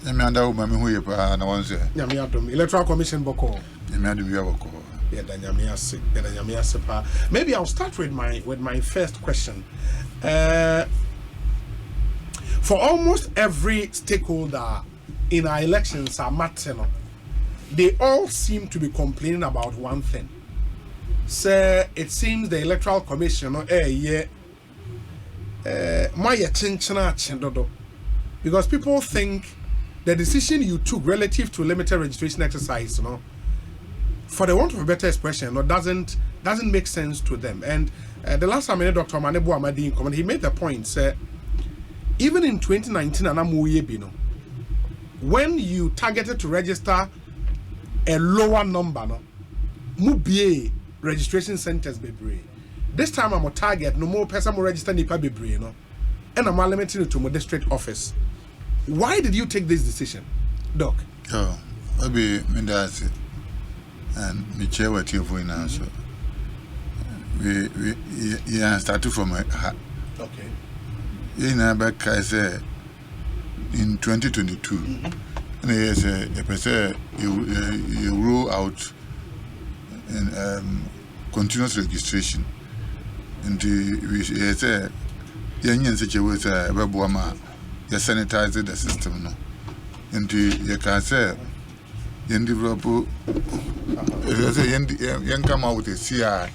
Amanda Mami Huipa and I want to say, Yamiadum, Electoral Commission Boko. Maybe I'll start with my first question. For almost every stakeholder in our elections, they all seem to be complaining about one thing. So it seems the Electoral Commission, because people think the decision you took relative to limited registration exercise, for the want of a better expression, doesn't make sense to them. And the last time I met Dr. Manebu Amadi in comment, he made the point, even in 2019, when you targeted to register a lower number, mubie registration centers be brave. This time I'm a target, no more person will register nipa be brave, and I'm limiting it to my district office. Why did you take this decision, Doc? Oh, maybe that's it. And me chair what you're doing now, so we started from a okay. In Abeka say in 2022, and there's a person you rule out in continuous registration, and we say young such a way say Babuama, you sanitize the system, no, and you can say you develop. You come out with a CI,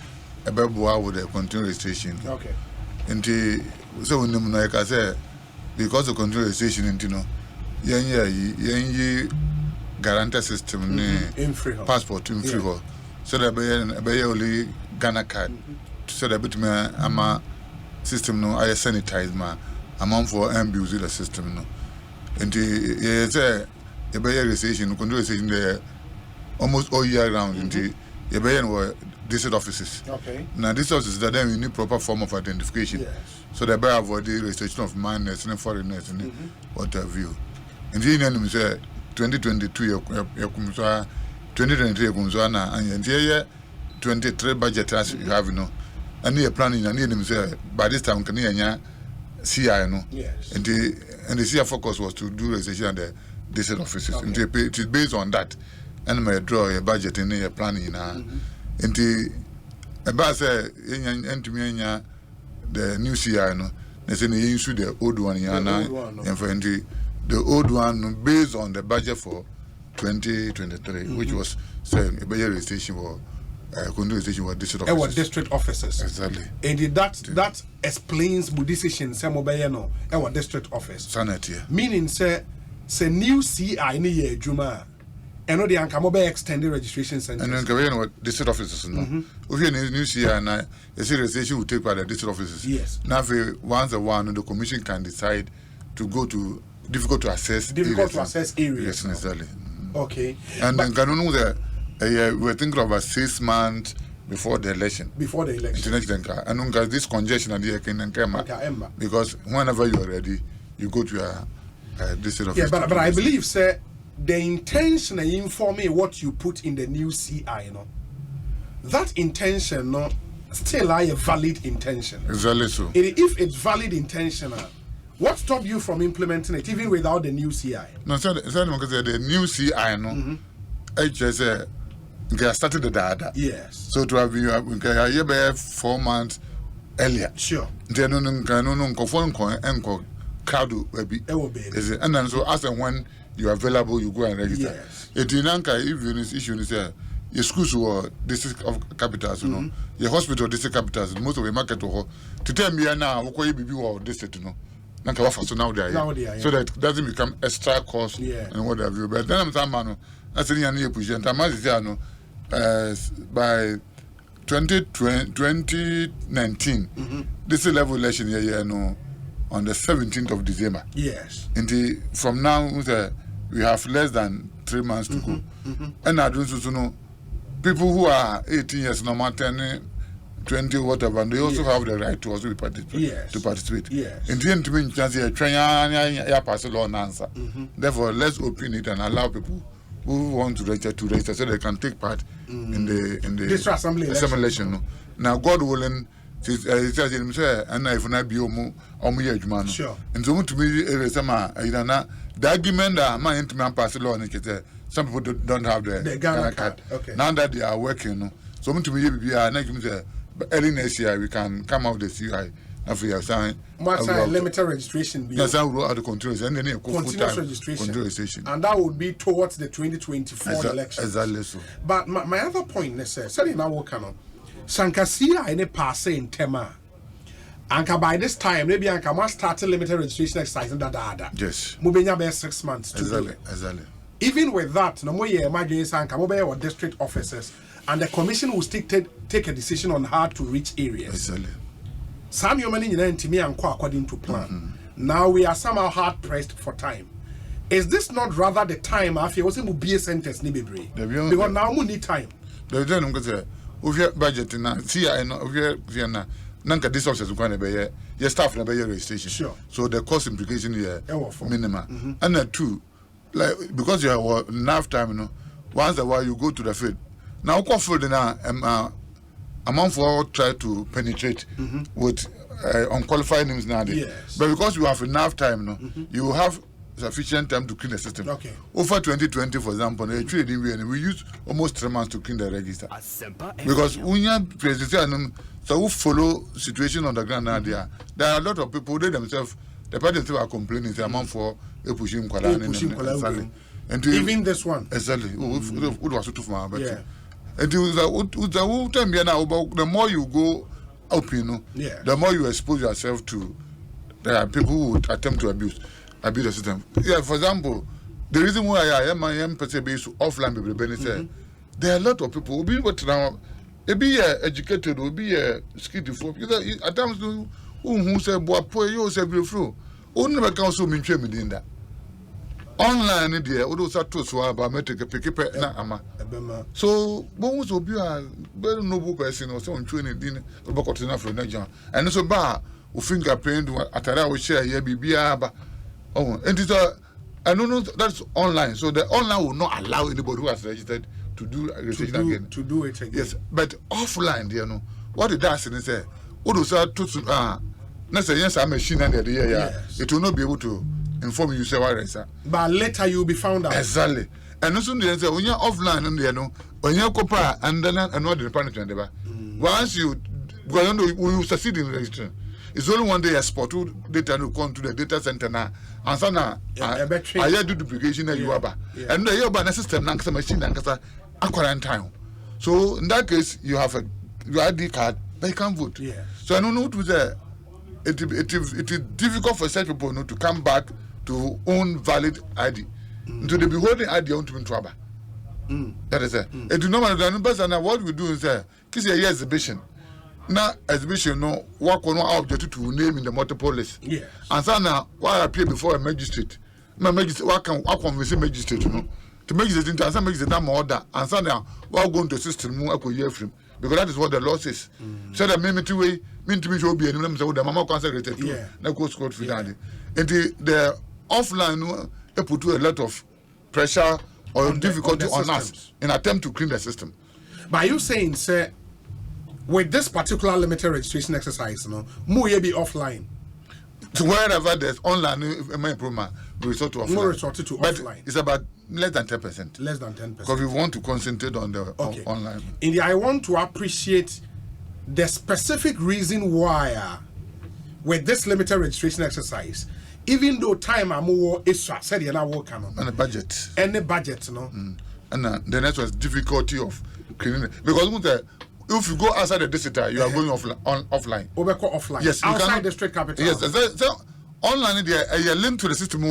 a Babua with a continuous registration. Okay. And so when like I say, because of continuous registration, you guarantee system in free passport in free so that by only Ghana card so that bit me ama system no I sanitize my amount for abuse the system no. And you say a registration, continuous registration there. Almost all year round into the district offices. Okay. Now this offices that then we need proper form of identification. Yes. So they better avoid the restriction of minors and foreigners and what have you. And the end say 2022 2023 and the 23 budget as you have and the planning and say by this time can you CI Yes. And the CI focus was to do registration at the district offices. Okay. And it is based on that. And may draw a budget in a planning and the about say the new CI they say they issue the old one and for the old one based on the budget for 2023 which was saying a budget registration or registration or district offices. District offices. Exactly. And that explains the decision some obey our district office. Sanity. Meaning say new CI ni ye juma. And no, the Ankamobe extended registration center. And then go district offices. No, if you new CI and a registration will take by the district offices. Yes. Now, once a one, the commission can decide to go to difficult to access areas. Yes, necessarily. Okay. And then can know that we're thinking about 6 months before the election. Before the election. And this congestion and the can because whenever you are ready, you go to your district office. Yeah, but I believe, sir. The intention and inform me what you put in the new CI, that intention, still a valid intention. Exactly so. If it's valid intention, what stopped you from implementing it even without the new CI? No, sir, because the new CI, I just started the data. Yes. So to have been 4 months earlier. Sure. Then no crowd will be. And then so as and when you are available, you go and register. Yes. If you issue is your schools were district of capitals, your hospital district capitals, most of the market to tell me now, what you be or district, so now they are. So that doesn't become extra cost and what have you. But then I'm that's the near position. By 2019, this level election year, on the 17th of December. Yes. And from now, we have less than 3 months to go. And I don't know, people who are 18 years, no matter 20, whatever, and they also have the right to also participate. Yes. To participate. Yes. And the end to me, chance here, try pass a law and answer. Therefore, let's open it and allow people who want to register so they can take part in the District assembly election. Now, God willing, It says him say and if na bi omu adwuma no. Sure. And so to me resema na the argument that man into pass law no kete some people don't have the Ghana card. Okay. Now that they are working no. So to me be na give me say early next year we can come out the CI after you sign. What's a limited registration? Yes, I will add the continuous and then continuous registration. And that would be towards the 2024 election. Exactly so. But my other point is, saying now what can Sankasia any pass in Tema. Anka by this time, maybe Anka must start a limited registration exercise and that. Yes. Mubenya be 6 months to do it. Exactly. Even with that, no more imagine Sanka mobile or district officers, and the commission will take a decision on how to reach areas. Exactly. Some human to me and according to plan. Now we are somehow hard pressed for time. Is this not rather the time after you was able to be a sentence because now we need time? The don't go over budget na see I know over na nanka this officers go na be your staff na be your registration. Sure. So the cost implication here minimum. And two, like because you have enough time, you know, once a while you go to the field. Now go field na amount for try to penetrate with unqualified names now. Yes. But because you have enough time, you have sufficient time to clean the system. Okay. Over 2020, for example, we use almost 3 months to clean the register. Because when you president, so we follow situation on the ground now there are a lot of people they themselves the parties are complaining the amount for pushing and even this one. Exactly. Yeah. And the more you go up, the more you expose yourself to people who would attempt to abuse the system. Yeah, for example, the reason why I am based offline people, there are a lot of people who be what now be educated, will be skillful. At times who say boy you say beautiful. Who never counsel me in that. Online there, we do start to swap about make a pick na ama. So, bones will be a very noble person or someone training dinner about enough for Nigeria. And so bar who fingerprint at a we share here be oh, and it's I don't know that's online. So the online will not allow anybody who has registered to do registration again. To do it again. Yes, but offline, you know, what it does is say, what do start to let's say yes, I'm a machine and it will not be able to inform you say what is that. But later you'll be found out. Exactly. And also they say when you're offline and you know when you're copper and then another punishment once you succeed in registering, it's only one day export data to come to the data center now and so now I do duplication and you are and the system now machine and quarantine. So in that case you have your ID card but you can't vote. So I don't know what to say. It is difficult for such people to come back to own valid ID. To the beholding ID on to be trouble. That is it. It do not matter. And what we do is kiss a year exhibition. Now exhibition no work on object to name in the multiple list. Yes. And so now why appear before a magistrate. My magistrate what can magistrate no to magistrate into some magistrate that order and so now what going to system because that is what the law says. So the main way mean to me should be any so the mama consecrated to na go score for that. And the offline they put a lot of pressure or difficulty on us in attempt to clean the system. By you saying, sir, with this particular limited registration exercise, more be offline. So wherever there's online, my improvement, we resort to offline. More resorted to offline. It's about less than 10%. Less than 10%. Because we want to concentrate on the online. Indeed, I want to appreciate the specific reason why, with this limited registration exercise, even though time are more extra, said you now work on and the budget. And the budget, no. And the next was difficulty of cleaning because if you go outside the district, you are going offline. Offline. Yes, outside the district capital. Yes, so online there you are linked to the system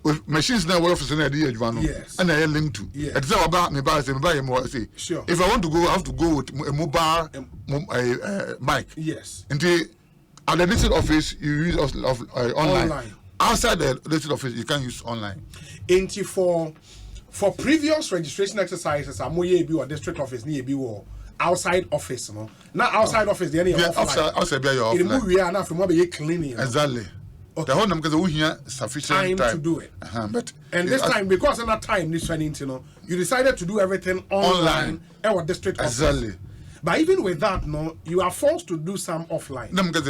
with machines now office in the yes. And I are linked to. Yes. It's about me buy say. Sure. If I want to go, I have to go with a mobile mic. Yes. And at the district office you use online. Outside the district office you can use online. Into for previous registration exercises, be or district office near be or outside office, Not outside office, the any outside be your offline. We are not from what be cleaning. Exactly. Okay. The whole number because we have sufficient time to do it. But and this time because of that time this one, you decided to do everything online our district office. Exactly. But even with that, no, you are forced to do some offline. No, because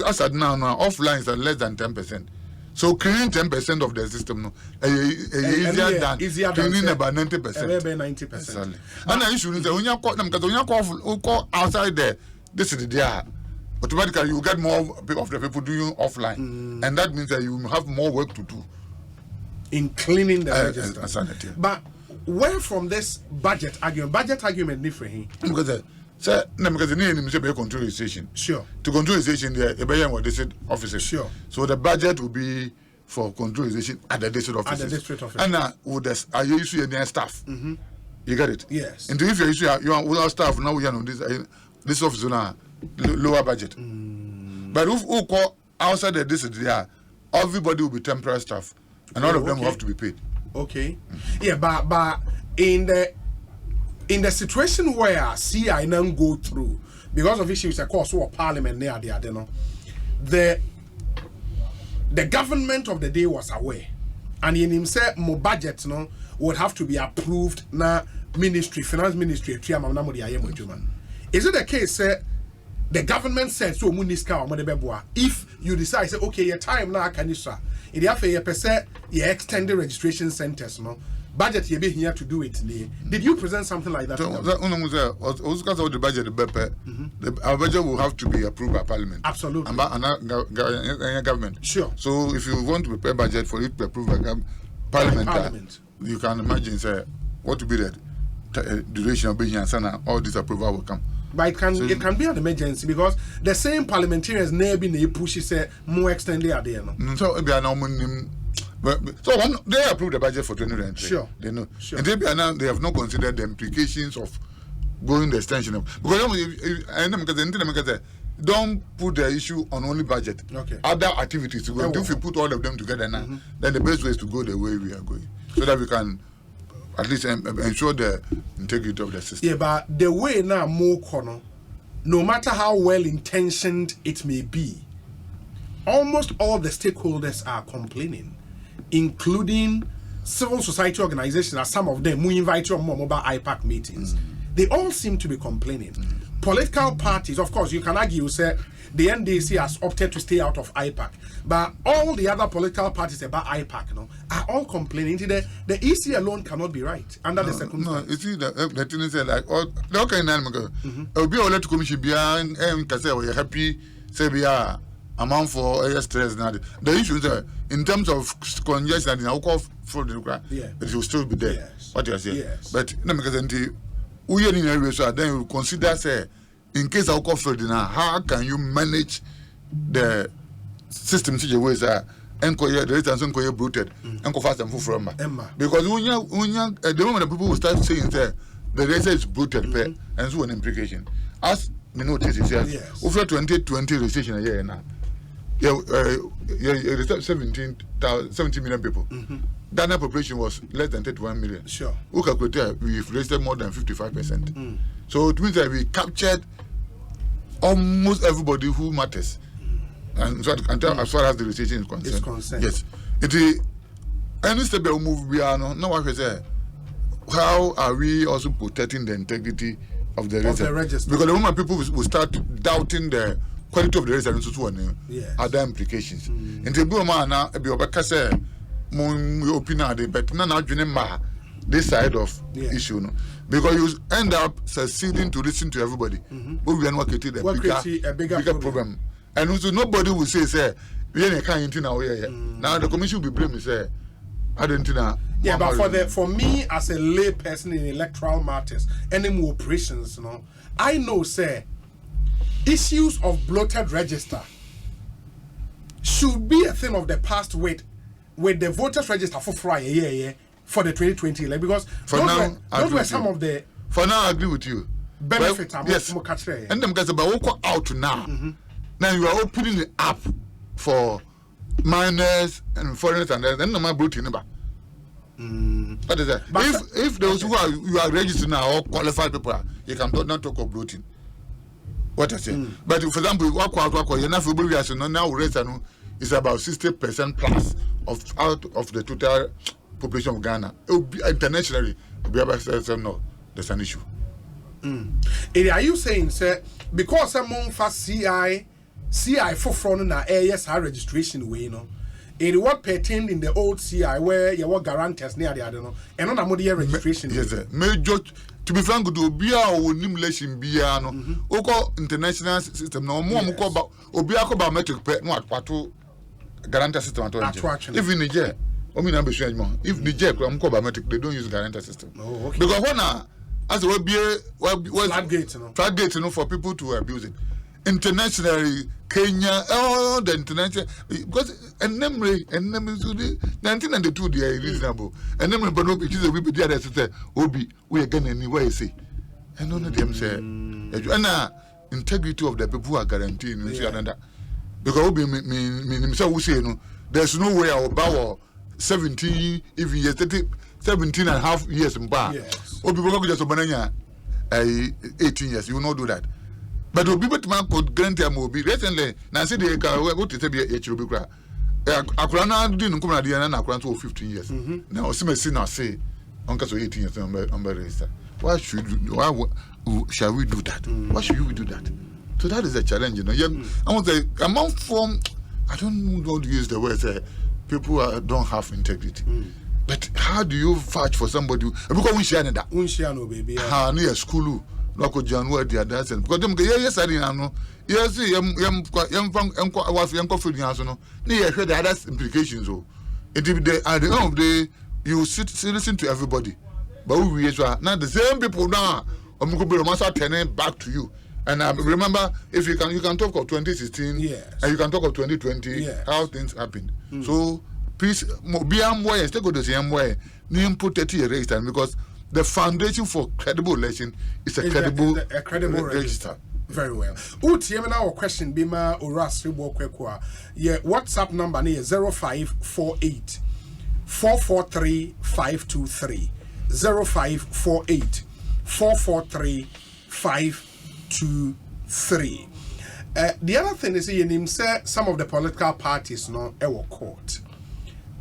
as at now, offline is less than 10%. So cleaning 10% of the system, no, easier than cleaning about 90%. Maybe 90%. Exactly. And I should say when you call them, because when you call outside there, this is there. Automatically, you get more of the people doing offline, and that means that you have more work to do in cleaning the register. But where from this budget argument different? Because because the name is a control station. Sure. To control station, there a district officers. Sure. So the budget will be for control station at the district offices. At the district office. And with the issue and staff. Mm-hmm. You get it? Yes. And if you issue your staff now, we are on this office now lower budget. But if we call outside the district, everybody will be temporary staff, and all of them will have to be paid. Okay. Yeah, but in the situation where CI now go through because of issues of course or parliament near the government of the day was aware, and in himself more budget would have to be approved na ministry, finance ministry. Is it the case the government said so if you decide say okay your time now can you sir in the you extend the registration centers budget you be here to do it. Did you present something like that? So the budget our budget will have to be approved by parliament. Absolutely. And government. Sure. So if you want to prepare budget for it to be approved by parliament, you can imagine say what will be the duration of being here and all this approval will come. But it can be an emergency because the same parliamentarians never been pushes more extended are there. So they approved the budget for 2023. Sure. They know. Sure. And they have not considered the implications of going the extension of because don't put the issue on only budget. Okay. Other activities. If you put all of them together now, then the best way is to go the way we are going, so that we can at least ensure the integrity of the system. Yeah, but the way now more corner, no matter how well intentioned it may be, almost all the stakeholders are complaining, including civil society organizations, as some of them we invite you on more mobile IPAC meetings. They all seem to be complaining. Political parties, of course, you can argue, say the NDC has opted to stay out of IPAC, but all the other political parties about IPAC are all complaining. The EC alone cannot be right under the circumstances. No, you see the thing is like the kind of be all commission be and happy say be amount for stress now. The issue is in terms of congestion and alcohol for the it will still be there. Yes. What you are saying. Yes. But no because we are in area so then you consider say in case alcohol failed now, how can you manage the system such a way that the returns are bloated and fast and full from because when the moment people will start saying that the rate is bloated and so an implication as me notice is yes. Over 2020 recession a year now. 17 million people. Ghana population was less than 31 million. Sure. Who calculated we've raised more than 55%. So it means that we captured almost everybody who matters. And so as far as the recession is concerned. Yes. It is any step we move we are no what we say. How are we also protecting the integrity of the register? Because the moment people will start doubting the quality of the register and so on, other implications. And the Burma now be obakase mo opinion but na this side of issue because you end up succeeding to listen to everybody. But we are not getting a bigger problem. And also nobody will say we ain't kind now now the commission will be blamed say I don't know. Yeah, but for me as a lay person in electoral matters, any more operations, I know say issues of bloated register should be a thing of the past with the voters register for Friday for the 2020 election because those were some of the. For now, I agree with you. Benefit yes. And them guys about out now. Now you are opening it up for minors and foreigners and then no more bloating number. What is that? If those who are registered now or qualified people, you can not talk of bloating. What I say. But for example, you're not for now rates is about 60% plus out of the total population of Ghana. It will be internationally be about no, there's an issue. Are you saying, sir, because among fast CI for front na yes our registration way, no? It what pertained in the old CI where you were guarantors near the other, no? And on a modern registration. Yes, sir. Major, to be frank, to be our nimulation biano, Oko international system, no more about Obiako biometric pet, not Pato guarantor system at all. If in Niger, if Niger, biometric, they don't use guarantor system. Oh, okay. Because when as well be floodgates, floodgates, for people to abuse it. Internationally, Kenya, the international, because and memory 1992 they are reasonable. And memory, but no, it is a wee bit there that say, Obi, we again anyway say. And none of them say, and integrity of the people who are guaranteed, because Obi mean himself who say, no, there's no way I'll bow 17, even years, 17 and a half years in bar. Obi will just 18 years, you will not do that. But Obi Batman could grant him Obi recently. Nancy de what to be a Chirubicra. Akrana didn't come at the end and Akran for 15 years. Now, Simmer say, Uncle 18 years on register. Why shall we do that? Why should we do that? So that is a challenge, you know. I want to say, among form, I don't want to use the word, people don't have integrity. But how do you fight for somebody? Because we share that. We share no baby. Near school. Loko January the other because them yes I didn't know yes yam no near the other implications so it at the end of the day you listen to everybody but we now the same people now turning back to you and remember if you can talk of 2016 and you can talk of 2020 how things happened so please be amway still go the same way name put 30 years time because the foundation for credible election is a credible register. Very well. Our question Bima or Serebour Quaicoe. Yeah, WhatsApp number is 0548 443 523. 0548 443 523. The other thing is say some of the political parties no ever court.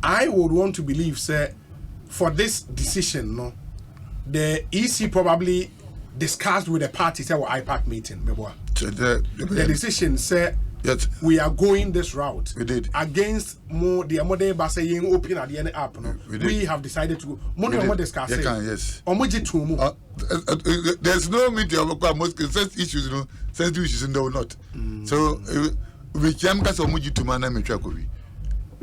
I would want to believe say for this decision no the EC probably discussed with the parties at our IPAC meeting. The decision said we are going this route. We did against more the modern bus saying open at the end up. No, we have decided to more discuss. Yes. There's no meeting of most sensitive issues, sensitive issues in the not. So we can't cast Omuji to man and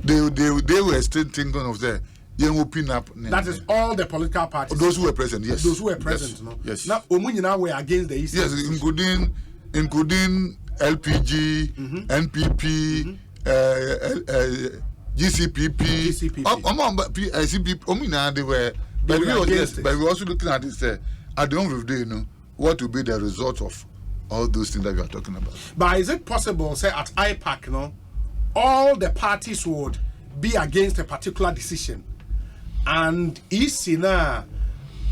they were still thinking of the open up. That is all the political parties. Those who were present, yes. Those who were present, no. Yes. Now, Omunyina were against the EC. Yes, including LPG, NPP, GCPP. They were. But we also looking at this. At the end of the day, what will be the result of all those things that we are talking about? But is it possible, say at IPAC, all the parties would be against a particular decision? And EC now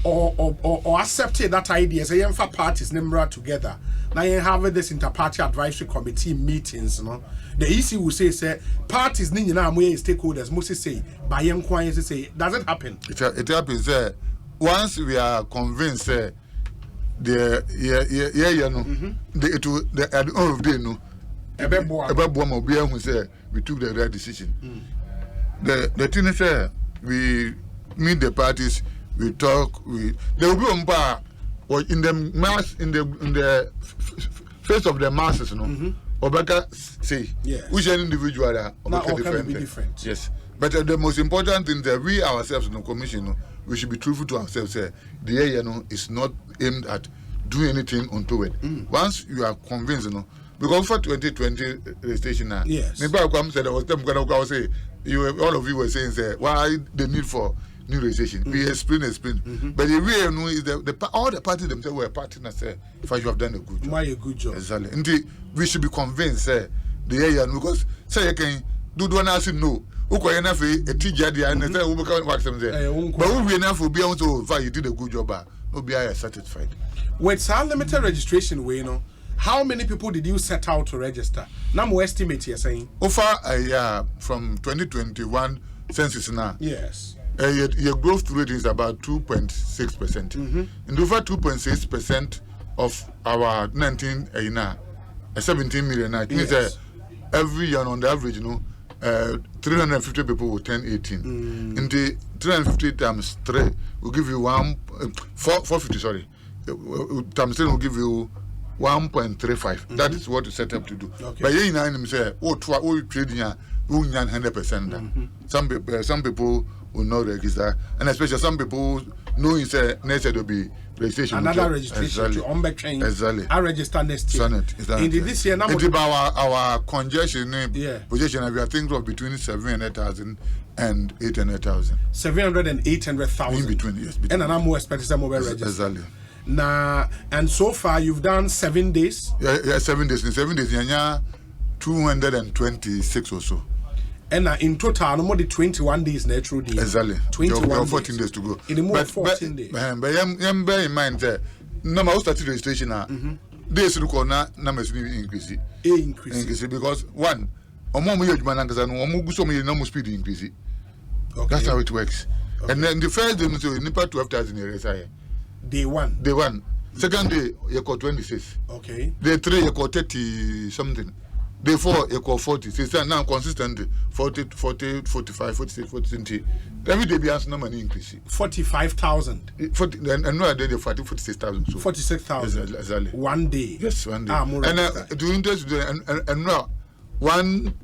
or accepted that idea, say for parties number together. Now you have this inter-party advisory committee meetings, The EC will say parties need now stakeholders must say by say does it happen? It happens once we are convinced at the end of the day we took the right decision. The thing is we meet the parties, we talk, there will be on bar or in the face of the masses, Obaka say which an individual are different. Yes. But the most important thing that we ourselves in the commission, we should be truthful to ourselves. The area is not aimed at doing anything untoward. Once you are convinced, because for 2020 registration now, maybe I come said I was say all of you were saying why the need for new registration. We explain. But the real is all the parties themselves were partners say if you have done a good job. Why a good job? Exactly. Indeed, we should be convinced the area because say you can do one else no. Uko enough a teacher there and say we can work some there. But we enough will be able to you did a good job. No be satisfied. With some limited registration way, how many people did you set out to register? Now, we estimate you're saying? Over from 2021 census now. Yes. Your growth rate is about 2.6%. And over 2.6% of our 17 million. It means every year on the average, 350 people will turn 18. In the 350 times 3 will give you 450. Sorry, times 3 will give you 1.35. That is what you set up to do. Okay. But you say, trading 100%. Some people will not register, and especially some people know it's next year will be registration. Another registration to unback train. Exactly. I register next year. Exactly. In this year, now our congestion position, we are thinking of between 700,000 and 800,000. 700 and 800,000. In between, yes. Between. And I'm more expecting some mobile register. Exactly. Now, and so far you've done 7 days. Yeah, 7 days. In 7 days, 226 or so. And in total, no more than 21 days natural days. Exactly. 21 14 days to go. In the more 14 days. But bear in mind that no matter started registration days to go now numbers increase. Increase because one, speed increase. Okay. That's how it works. Okay. And then the first day, so nipa 12,000 years. Day one. Second day, you got 26. Okay. Day 3, you got 30 something. Day 4, you got 40. So now consistently 40, 45, 46, 40. Every day, we have no money increase. 45,000. And no, they 46,000. So 46,000. Exactly. 1 day. Yes, 1 day. And doing this, and now one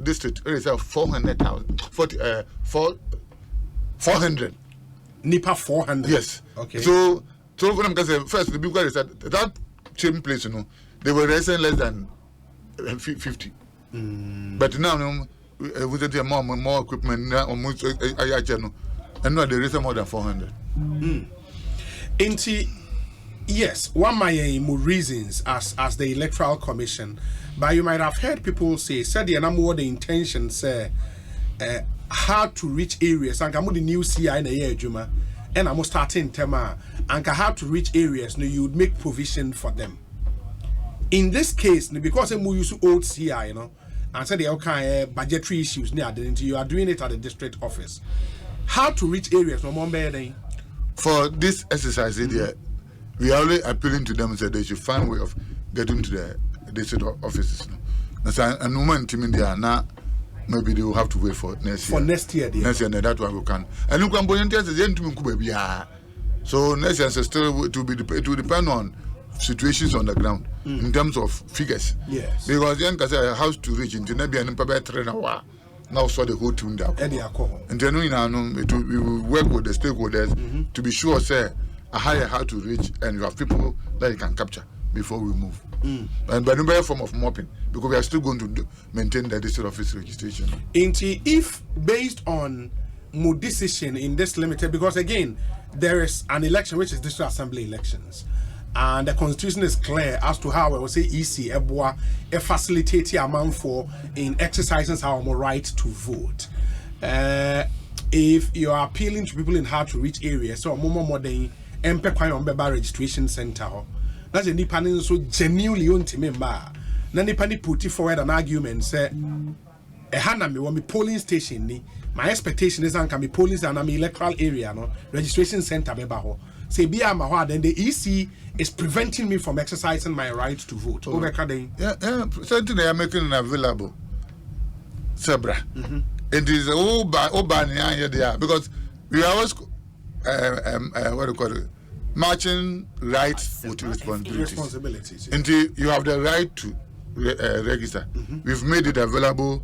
district is 400,000. 400. Nipa 400. Yes. Okay. So when I'm saying first, the big one is that same place, they were raising less than 50. But now, with the more equipment, almost and now they raise more than 400. Yes, one of my reasons as the Electoral Commission, but you might have heard people say, said the number the intention say, how to reach areas, and the new CI in a year, Juma, and I'm starting tema, and how to reach areas, no, you would make provision for them. In this case, because we use old CI, and said the okay budgetary issues near you are doing it at the district office. How to reach areas, no more better. For this exercise, we are only appealing to them and said they should find a way of getting to the district offices. And moment in India now, maybe they will have to wait for next year. For next year, next year, that one we can. And look, I'm going to say, so next year, still it will depend on situations on the ground in terms of figures. Yes. Because then, because a house to reach into Nebia and Papa Trena, now saw the whole tune down. And then we will work with the stakeholders to be sure, say, a higher how to reach, and you have people that you can capture before we move. And by no form of mopping, because we are still going to maintain the district office registration. If based on my decision in this limited, because again, there is an election which is district assembly elections, and the constitution is clear as to how I will say EC a facilitate amount for in exercising our right to vote. If you are appealing to people in hard to reach areas, so more than registration center. That's a nipanin so genuinely untimemba. Nanipani put forward an argument say a hanami want me polling station ni. My expectation is can be polling and I'm electoral area no registration center bebaho. Say be ama then the EC is preventing me from exercising my right to vote. Something they are making available. Sebra. It is all by there because we always what do you call it? Matching rights with responsibilities. Until you have the right to register. We've made it available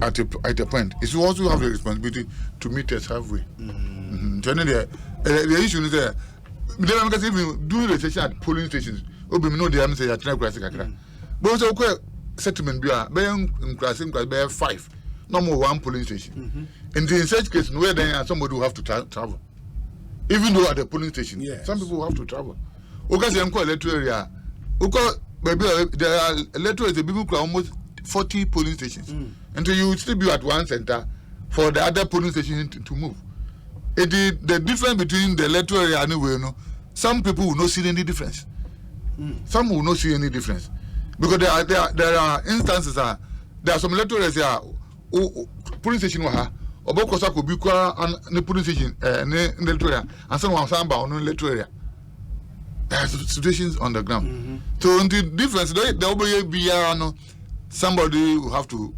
at a point. You also have the responsibility to meet us halfway. The issue is that because even doing registration at polling stations, we know they have say at but also settlement be in 5, no more 1 polling station. And in such case, where then somebody will have to travel. Even though at the polling station, some people have to travel. Because I'm quite electoral area. There are electoral people who are almost 40 polling stations. Until you still be at one center for the other polling station to move. The difference between the electoral area anyway, some people will not see any difference. Some will not see any difference. Because there are instances, there are some electoral areas, polling station Obokosa could be and the police station, and some samba on electoral area. situations on the ground. So the difference, there will be somebody will have to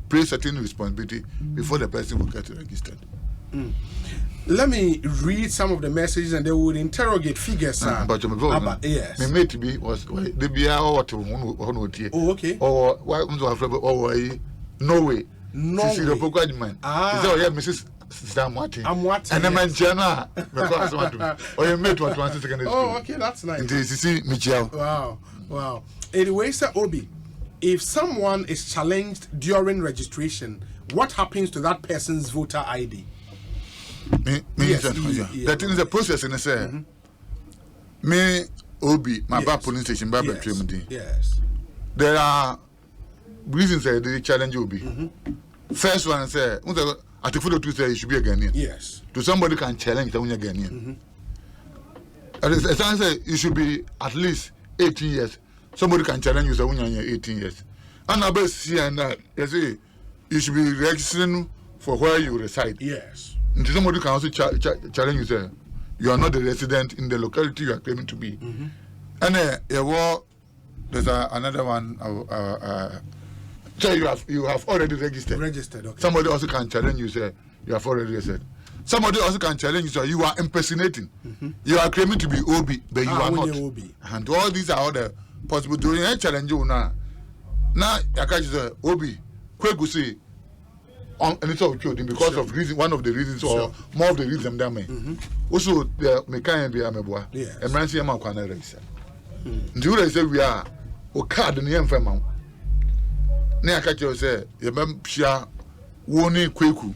pay certain responsibility before the person will get registered. Let me read some of the messages and they would interrogate figures. But yes. My mate was the BR or to oh, okay. Or Norway. No. Is Mrs. Martin. I'm watching. And I'm Jana because I want to. Or your mate was 1 second. Oh, okay, that's nice. And this is Michelle. Wow. Anyway, Sir Obi, if someone is challenged during registration, what happens to that person's voter ID? Yes, that is the process in a say. Me Obi, my back police station, yes. There are reasons that they challenge Obi. First one say, at the foot of say you should be a Ghanaian. Yes. To somebody can challenge the Ghanaian. As I say, you should be at least 18 years. Somebody can challenge you say when you're 18 years. And I bet see and you say you should be registering for where you reside. Yes. And somebody can also challenge you say you are not the resident in the locality you are claiming to be. And there's another one. So you have already registered. Okay. Somebody also can challenge you say you have already registered. Somebody also can challenge you say you are impersonating. You are claiming to be Obi, but you are not. Obi. And all these are all the possible doing a challenge you now. Now I can say Obi, Quaicoe say and it's all because of reason, one of the reasons or more of the reasons that may. Also the mechanic be ameboa. And Rancy am kwana register. Ndure say we are o card ne yemfa ma. Na aka che say ye bam pia woni Quaicoe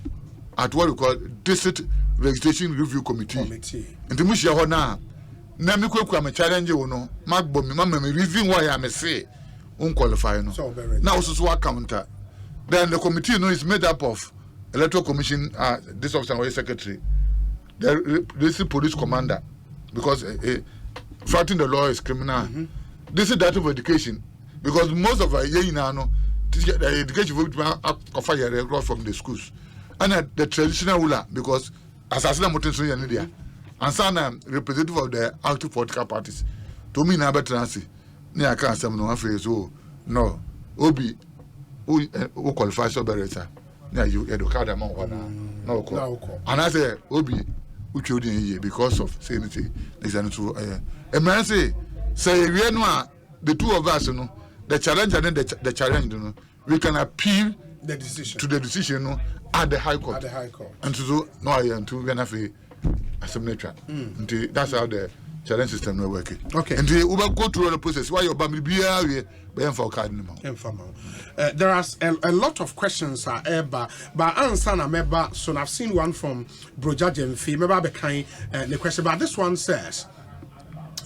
at what we call District Registration Review Committee. And the mushia ho na me Quaicoe am challenge wo no magbo me mama me reason why I am say unqualified no. Now also counter. Then the committee is made up of Electoral Commission, this officer or secretary, this is police commander, because fighting the law is criminal. This is that of education, because most of our the education will from the schools, and the traditional ruler, because Assassin Motenso Yanidia, and some representative of the active political parties. To me, now better answer. I can't say no, Obi. Who qualifies so better? Now you educate them on no. And I say Obi, who killed in here because of saying it. Example, a man say we know the two of us, the challenge and the challenge, we can appeal the decision to the decision at the High Court. And so no, I am to Ganafi assembly track. That's how the challenge system will work. Okay. And we will go through the process. Why your family be here? There are a lot of questions but answer na meba, so I've seen one from Broja Jemfi meba bekan the question, but this one says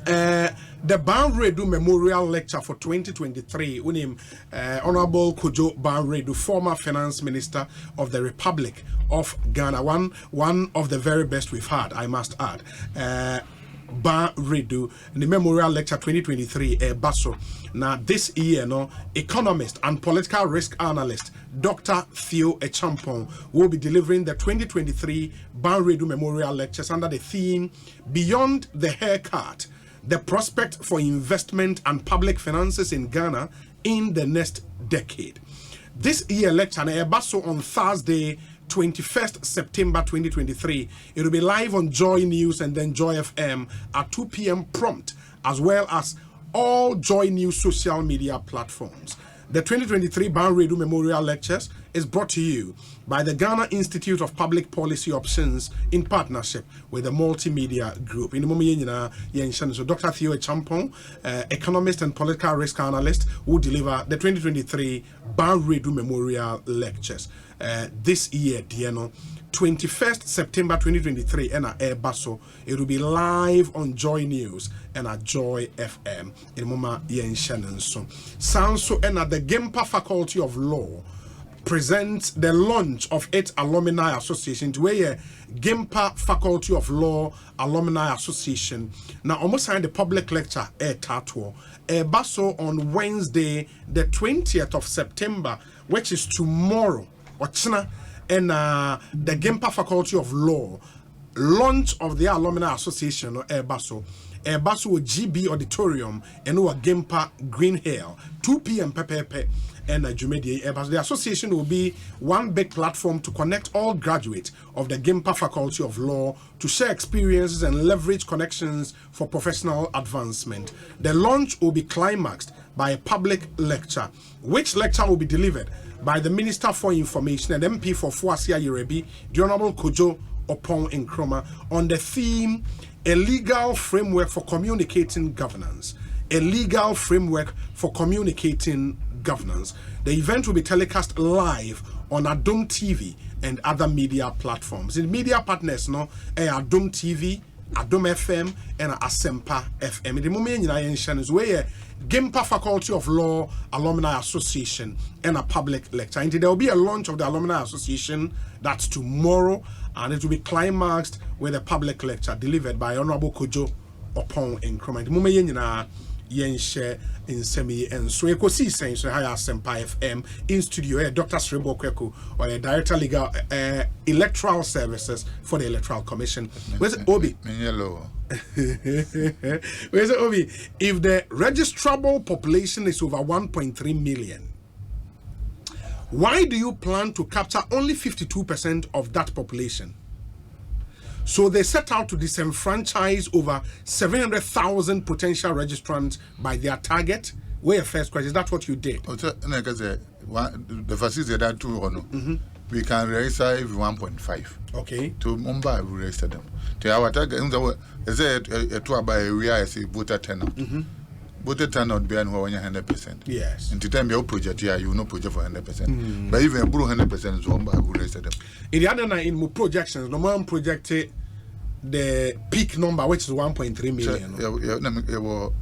the Banredu Memorial Lecture for 2023 with him Honorable Kojo Banredu, former finance minister of the Republic of Ghana, one of the very best we've had, I must add. Banredu, the Memorial Lecture 2023 Basso. Now this year, economist and political risk analyst Dr. Theo Echampong will be delivering the 2023 Banredu Memorial Lectures under the theme Beyond the Haircut, the prospect for investment and public finances in Ghana in the next decade. This year lecture Basso on Thursday 21st September 2023. It will be live on Joy News and then Joy FM at 2 p.m. prompt, as well as all Joy News social media platforms. The 2023 Banredu Memorial Lectures is brought to you by the Ghana Institute of Public Policy Options in partnership with the Multimedia Group. In the moment, so Dr. Theo Echampong, economist and political risk analyst, will deliver the 2023 Banredu Memorial Lectures. This year, 21st September 2023, and at Basso, it will be live on Joy News and at Joy FM. In Moma Yen Shannon. Sanso and at the Gempa Faculty of Law presents the launch of its alumni association to where Gempa Faculty of Law Alumni Association now almost signed the public lecture Tato Basso on Wednesday the 20th of September, which is tomorrow. And the Gempa Faculty of Law launch of the Alumni Association Basso Basu GB Auditorium, and no Gempa Green Hill, 2 p.m. Pepe. And the association will be one big platform to connect all graduates of the Gimpa Faculty of Law to share experiences and leverage connections for professional advancement. The launch will be climaxed by a public lecture, which lecture will be delivered by the Minister for Information and MP for Fuasia Yerebi, the Honorable Kojo Opon Nkrumah, on the theme, a legal framework for communicating governance. A legal framework for communicating governance. The event will be telecast live on Adom TV and other media platforms. In media partners, Adom TV, Adom FM, and Asempa FM. The moment is where Gimpa Faculty of Law Alumni Association and a public lecture. And there will be a launch of the Alumni Association. That's tomorrow, and it will be climaxed with a public lecture delivered by Honorable Kojo Opon Nkrumah. The moment share in semi and so Ekosiisen so higher Senpai FM in studio Dr. Serebour Quaicoe or a director legal electoral services for the Electoral Commission. Where's Obi? Where's Obi? If the registrable population is over 1.3 million, why do you plan to capture only 52% of that population? So they set out to disenfranchise over 700,000 potential registrants by their target. Where first question, is that what you did? The facility that too, we can register 1.5. Okay. To Mumbai, we register them. To our target, is a tour by area as a voter turnout. Voter turnout be 100%. Yes. And to time your project here, you know project for 100%. But even a 100% is Mumbai, we register them. In the other night, in projections, no one projected the peak number, which is 1.3 million. So,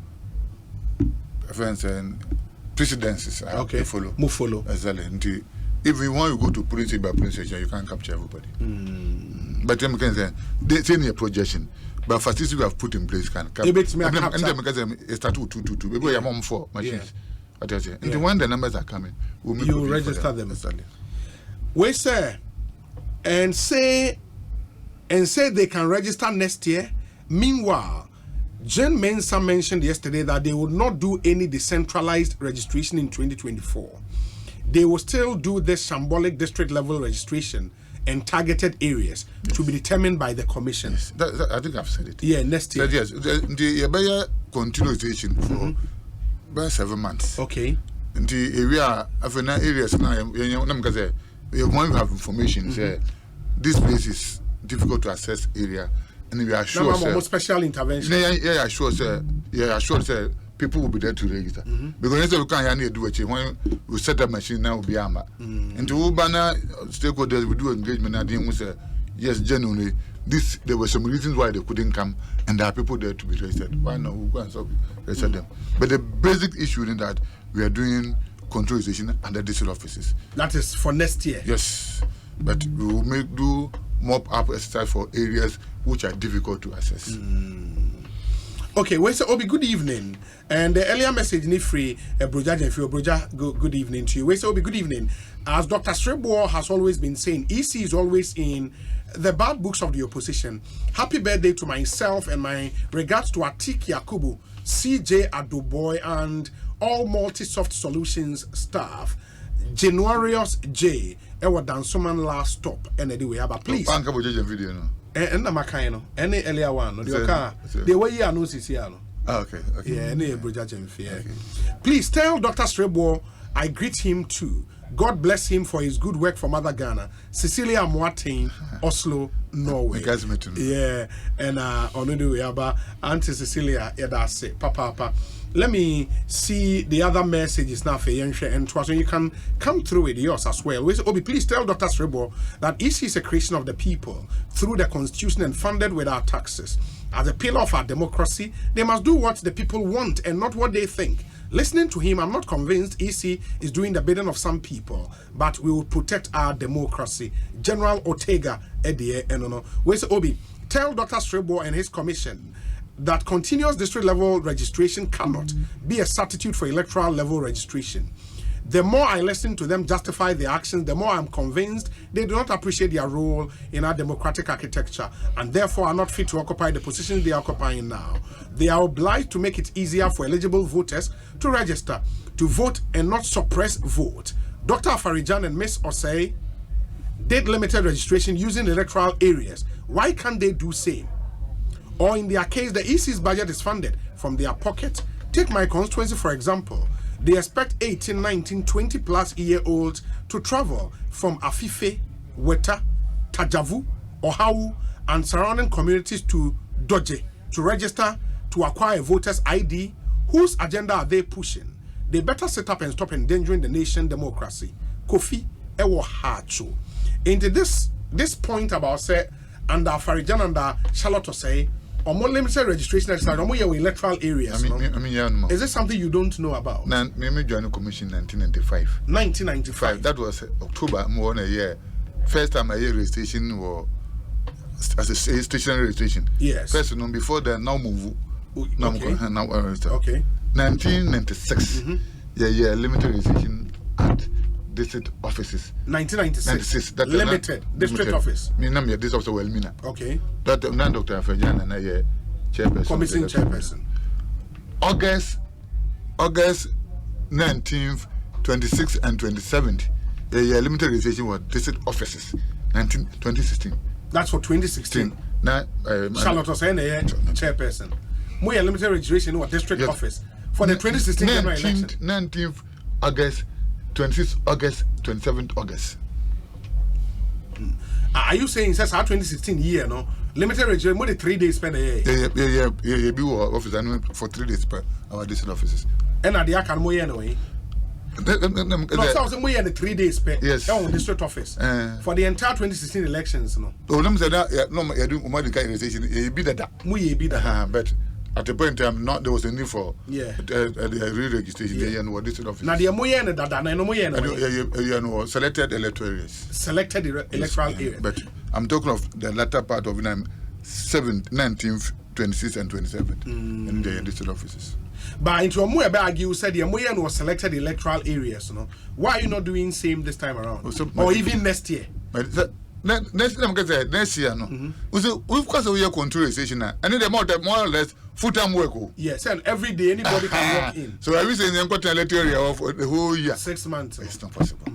friends and precedences. Okay. Follow. Move follow. Exactly. If you want to go to police by police station, you can't capture everybody. But them can say they say a projection. But facilities we have put in place can capture. And them because it start with 222. Maybe I'm on 4 machines. What I say. And when the numbers are coming, we'll make you register them. Exactly. We say and say they can register next year. Meanwhile, Jen Mensah mentioned yesterday that they would not do any decentralized registration in 2024. They will still do this shambolic district level registration in targeted areas to be determined by the commission. Yes. I think I've said it. Yeah, next year. Yes, the continuation for about 7 months. Okay. The area of areas now, because you have information, say this place is difficult to access area, and we are sure special intervention. Yeah, sure, people will be there to register. Because we can't do it when we set up machine now will be armor. And to Ubana stakeholders we do engagement and then we say yes, genuinely there were some reasons why they couldn't come, and there are people there to be registered. Why not? We go and register them. But the basic issue is that we are doing control station under district offices. That is for next year. Yes, but we will do mop up exercise for areas which are difficult to access. Okay, well, so Obi, good evening. And the earlier message, Nifri, Broja Jenfio, Broja, good evening to you. Well, so Obi, good evening. As Dr. Serebour has always been saying, EC is always in the bad books of the opposition. Happy birthday to myself and my regards to Atik Yakubu, CJ Adoboy, and all Multi-Soft Solutions staff. Januarius J. Ewa Dansoman last stop. And anyway, but please. Video, no? And I'm a kind of any earlier one. The way you announce it. Okay. Yeah, any okay. Please tell Dr. Serebour I greet him too. God bless him for his good work for Mother Ghana. Cecilia Moatain, Oslo, Norway. Yeah, and Auntie Cecilia, that's it. Papa. Let me see the other messages now for Yenshe and Twaso. You can come through with yours as well. Obi, please tell Dr. Serebour that EC is a creation of the people through the constitution and funded with our taxes. As a pillar of our democracy, they must do what the people want and not what they think. Listening to him, I'm not convinced EC is doing the bidding of some people, but we will protect our democracy. General Ortega, Edie, Enono. Obi, tell Dr. Serebour and his commission that continuous district level registration cannot be a substitute for electoral level registration. The more I listen to them justify their actions, the more I'm convinced they do not appreciate their role in our democratic architecture and therefore are not fit to occupy the positions they are occupying now. They are obliged to make it easier for eligible voters to register, to vote and not suppress vote. Dr. Afarijan and Ms. Osei did limited registration using electoral areas. Why can't they do same? Or in their case, the EC's budget is funded from their pocket. Take my constituency, for example. They expect 18, 19, 20 plus year-olds to travel from Afife, Weta, Tajavu, Ohawu, and surrounding communities to Doje to register to acquire a voter's ID. Whose agenda are they pushing? They better set up and stop endangering the nation democracy. Kofi Ewo Hacho. Into this point about say under Farijan and Charlotte say or more limited registration exercise, or more electoral areas. Is this something you don't know about? Me joined the commission in 1995. 1995. That was October more than a year. First time I hear registration was as a stationary registration. Yes. First, before then, now move. Now register. Okay. 1996. Yeah, limited registration at district offices. 1996. Limited district office. Me name your district officer Welmina. Okay. That Dr. Afejan and I chairperson. Commission chairperson. August 19th, 26th and 27th. Yeah, limited registration was district offices. 2016. That's for 2016. Now Charlotte was saying chairperson. More limited registration was district office for the 2016 general election. 19th August. 26th August, 27th August. Are you saying since our 2016 year, no? Limited registration, more than 3 days spent a year? Yeah, be office for 3 days per our district offices. And at the Akan Moya, no way? No, so I was more than 3 days per district office for the entire 2016 elections, no? Oh, let me say that, no, you're doing more than registration, you be that. But at the point in time, there was a need for the re-registration and what district office. Now the Moya and that no selected electoral areas. Selected electoral areas. But I'm talking of the latter part of 7th, 19th, 26th, and 27th in the district offices. But into a more bag, you said the Moya was selected electoral areas. No, why are you not doing same this time around, or even next year? Next year, no. We've got a year control station, and then more or less full-time work. Yes, and every day anybody can walk in. So I was saying, I'm got an electoral of the whole year. 6 months. It's not possible.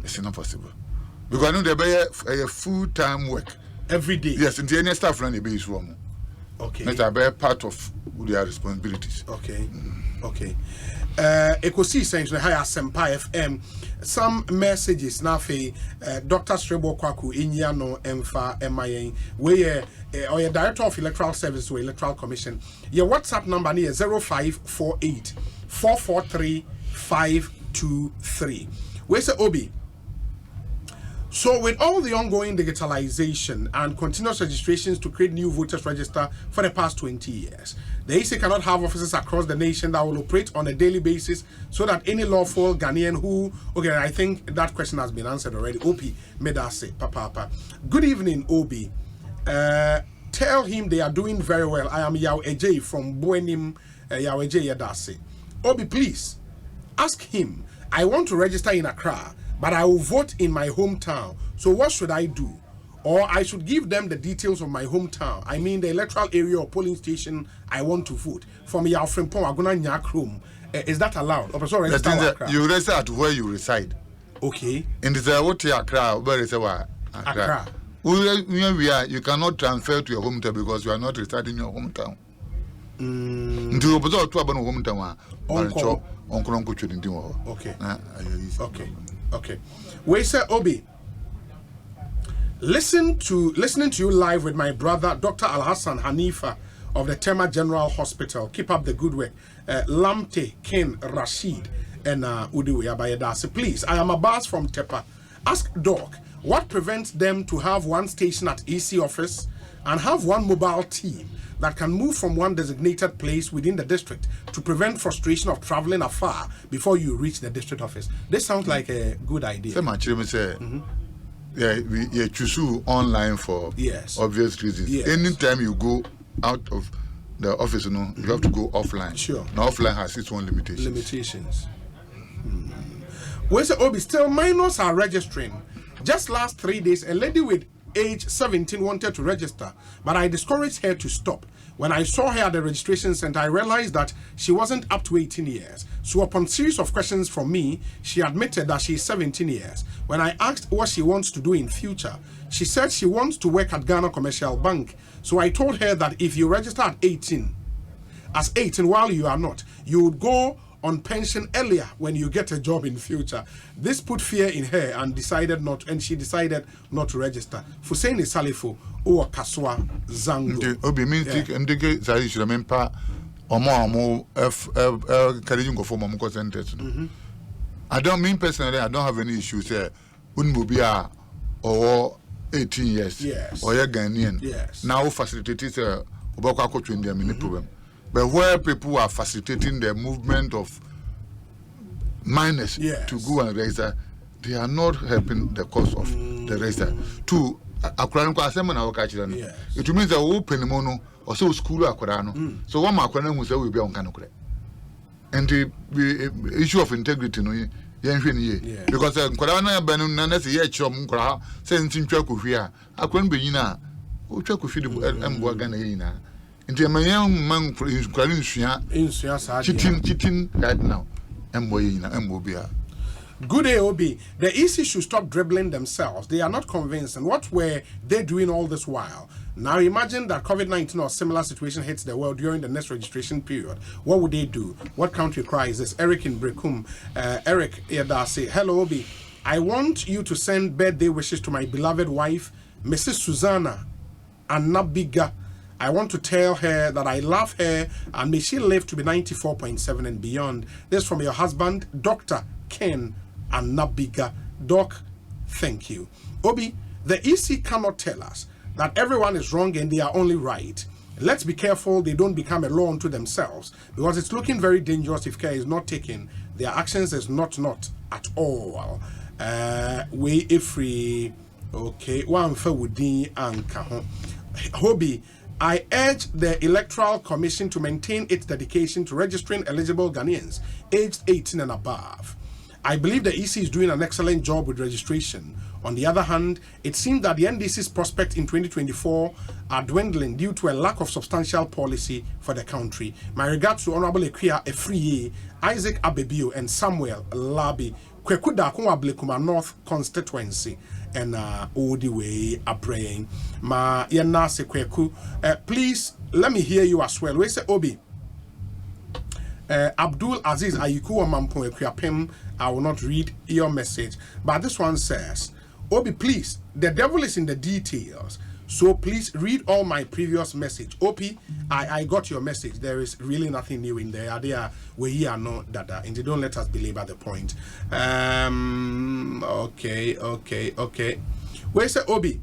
It's not possible because I know they buy a full-time work every day. Yes, and the any staff run the base room. Okay. That's a part of their responsibilities. Okay. Okay. Ekosiisen higher Sempa FM. Some messages now for Dr. Serebour Quaicoe Inyano Emfa MIA. We or your director of electoral service or electoral commission. Your WhatsApp number is 0548 443 523. Where's the Obi? So with all the ongoing digitalization and continuous registrations to create new voters register for the past 20 years, the EC cannot have offices across the nation that will operate on a daily basis so that any lawful Ghanaian who, okay, I think that question has been answered already. Opi Medase, Papa. Good evening, Obi. Tell him they are doing very well. I am Yao Ej from Buenim, Yao Ej Yadase. Obi, please, ask him. I want to register in Accra, but I will vote in my hometown. So what should I do? Or I should give them the details of my hometown. I mean the electoral area or polling station I want to vote. From Yao Frimpong, Aguna Nyakrum. Is that allowed? You register at where you reside. Okay. In the what Accra, where is Accra? Where we are, you cannot transfer to your hometown because you are not residing in your hometown. Okay. Wait, sir, Obi. Listening to you live with my brother, Dr. Al Hassan Hanifa of the Tema General Hospital. Keep up the good work. Lamte, Ken, Rashid, and Udiwe Abayadasi. Please, I am Abbas from Tepa. Ask Doc, what prevents them to have one station at EC office and have one mobile team that can move from one designated place within the district to prevent frustration of traveling afar before you reach the district office? This sounds like a good idea. Yeah, choose online for obvious reasons. Yes. Anytime you go out of the office, you have to go offline. Sure. Now offline has its own limitations. We say Obi still minors are registering. Just last 3 days, a lady with age 17 wanted to register, but I discouraged her to stop. When I saw her at the registration center, I realized that she wasn't up to 18 years. So upon series of questions from me, she admitted that she is 17 years. When I asked what she wants to do in future, she said she wants to work at Ghana Commercial Bank. So I told her that if you register at 18, as 18 while you are not, you would go on pension earlier when you get a job in future. This put fear in her and she decided not to register. Fuseni Salifo or Kaswa Zango. Obi means ndike zari shiremempa omo karijungo for mom consented. I don't mean personally, I don't have any issues here. Unbubia or 18 years. Yes. Or you're Ghanaian. Yes. Now facilitators Obaka coach in their mini problem. But where people are facilitating the movement of minors to go and register, they are not helping the cause of the register. Two, it means the open mono or so school akurano. So one makurano will say will be on canocre. And the issue of integrity, no, because Kurana Benunas Yachom Kra, sending Chakuria, I couldn't be in a Chakufi and Boganina. Into my young man cheating right now. Good day, Obi. The EC should stop dribbling themselves. They are not convinced. And what were they doing all this while? Now imagine that COVID-19 or similar situation hits the world during the next registration period. What would they do? What country cry is this? Eric in Brekum. Eric Yadasi. Hello, Obi. I want you to send birthday wishes to my beloved wife, Mrs. Susanna Anabiga. I want to tell her that I love her and may she live to be 94.7 and beyond. This from your husband, Dr. Ken Anabiga. Doc, thank you. Obi, the EC cannot tell us that everyone is wrong and they are only right. Let's be careful they don't become a law unto themselves, because it's looking very dangerous if care is not taken. Their actions is not at all. We free. Okay, one for Woody and Kahon. Hobby. I urge the Electoral Commission to maintain its dedication to registering eligible Ghanaians aged 18 and above. I believe the EC is doing an excellent job with registration. On the other hand, it seems that the NDC's prospects in 2024 are dwindling due to a lack of substantial policy for the country. My regards to Honorable Equia Efriye, Isaac Abebio, and Samuel Labi, Quaicoe Blekuma North constituency. And all the way are praying. Ma yena se Quaicoe. Please let me hear you as well. We say Obi. Abdul Aziz Ayiku Mampo Equiapem. I will not read your message, but this one says, Obi, please. The devil is in the details. So please read all my previous message. Opi, I got your message. There is really nothing new in there. We are no dada, and don't let us belabor the point. Okay. We say Obi,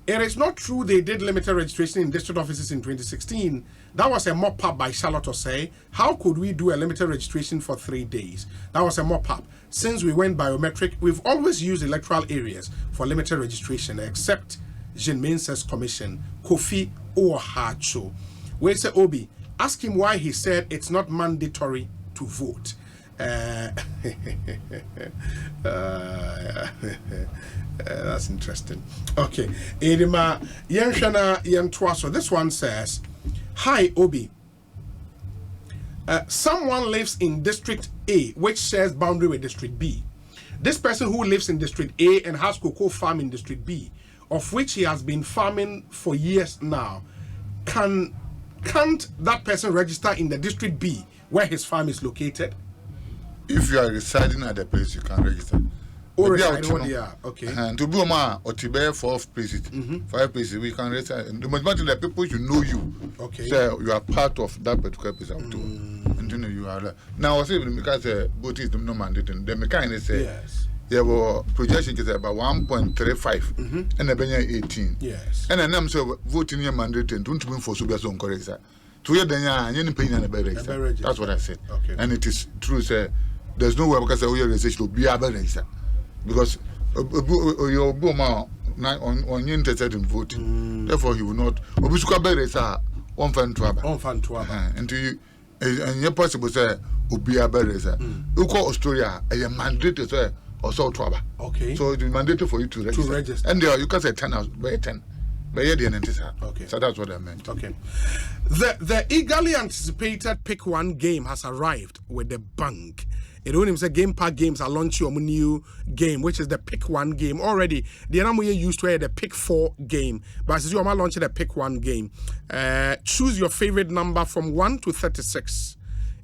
it is not true they did limited registration in district offices in 2016. That was a mop-up by Charlotte Osei. How could we do a limited registration for 3 days? That was a mop-up. Since we went biometric, we've always used electoral areas for limited registration, except Jinmin's commission, Kofi Ohacho. We say Obi, ask him why he said it's not mandatory to vote. That's interesting. Okay. Edima Yenshana Yentwaso. This one says, hi Obi. Someone lives in District A, which shares boundary with District B. This person who lives in District A and has cocoa farm in District B, of which he has been farming for years now, can't that person register in the District B where his farm is located? If you are residing at the place, you can register. Okay. And to be or to bear 4 places, 5 places, we can register. The majority of the people you know you. Okay. So you are part of that particular place. And you know you are. Now I say because both is no mandate. The mechanic say yes. Yeah, well, projection is about 1.35 and a 18. Yes. And then I'm so voting your mandate and don't win for Subiason correct. 2 years then any pain and a better. That's what I said. Okay. And it is true, sir. There's no way because we research will be a better. Because your boma on interested in voting. Therefore he will not Obusuka better, sir. One fan to and to you and your possible say Ubia better. You call Australia a mandate, sir. or so trouble. Okay. So it is mandatory for you to register. And you can say 10 hours, by 10. Okay. So that's what I meant. Okay. The eagerly anticipated Pick One game has arrived with the bank. It only say Game Park Games are launching a new game, which is the Pick One game. Already, the other way used to the Pick 4 game. But since you are launching the Pick One game, choose your favorite number from 1 to 36.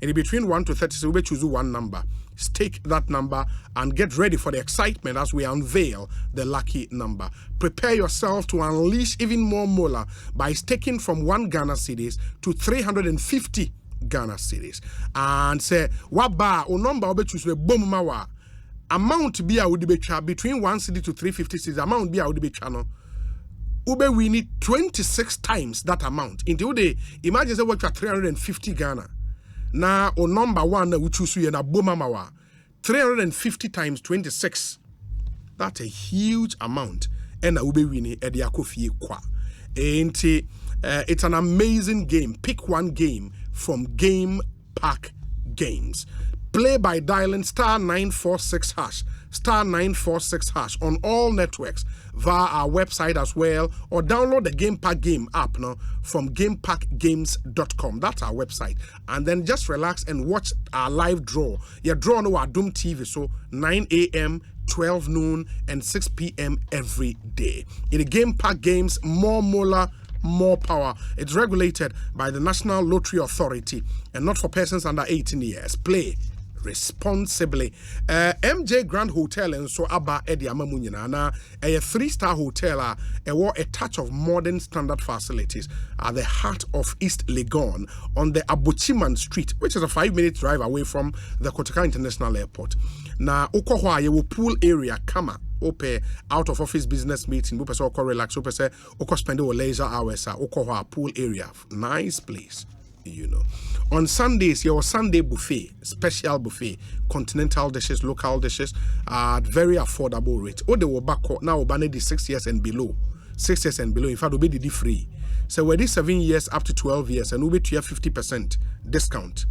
And between 1 to 36, we choose one number. Stake that number and get ready for the excitement as we unveil the lucky number. Prepare yourself to unleash even more mola by staking from 1 Ghana cedis to 350 Ghana cedis. And say, what bar or number will choose the boom mawa amount be a would be between 1 cedi to 350 cedis. Amount be a would be channel. Ube we need 26 times that amount. Into the imagine say what 350 Ghana. Now, or number 1 that we choose you na bomamawa 350 times 26. That's a huge amount. And ube winning at the Akofi kwa. It's an amazing game. Pick One game from Game Park Games. Play by dialing *946# *946# on all networks via our website as well, or download the Game Park Game app from gameparkgames.com. That's our website. And then just relax and watch our live draw. Your draw on our Doom TV, so 9 a.m., 12 noon, and 6 p.m. every day. In the Game Park Games, more mola, more power. It's regulated by the National Lottery Authority and not for persons under 18 years. Play responsibly. MJ Grand Hotel and so Abba Eddie Amamunyana na a 3-star hotel a touch of modern standard facilities at the heart of East Legon on the Abuchiman Street, which is a 5-minute drive away from the Kotoka International Airport. Na ukohwa ye pool area kama ope out of office business meeting ope so relax ope say oko spend your leisure hours ukohwa pool area. Nice place. You know, on Sundays, your Sunday buffet, special buffet, continental dishes, local dishes, at very affordable rate. Oh, they were back now, Obanedi 6 years and below. 6 years and below, in fact, we'll be free. So we're 7 years up to 12 years, and we'll be to 50% discount.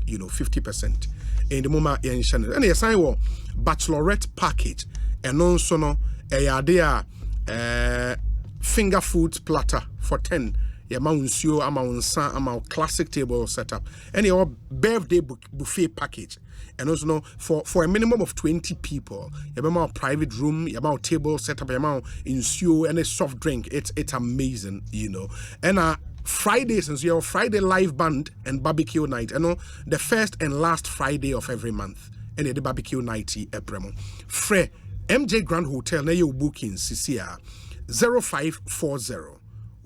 50%. In the moment, and yes, I will bachelorette package, and also no, finger food platter for 10. Unsio, amount classic table setup, and your birthday buffet package, and also for a minimum of 20 people, you have a private room, you have a table setup, you have unsio and a soft drink. It's amazing, And Fridays, and so your Friday live band and barbecue night, the first and last Friday of every month, and the barbecue night, Ebremo. Fre MJ Grand Hotel, na your booking, CCR 0540.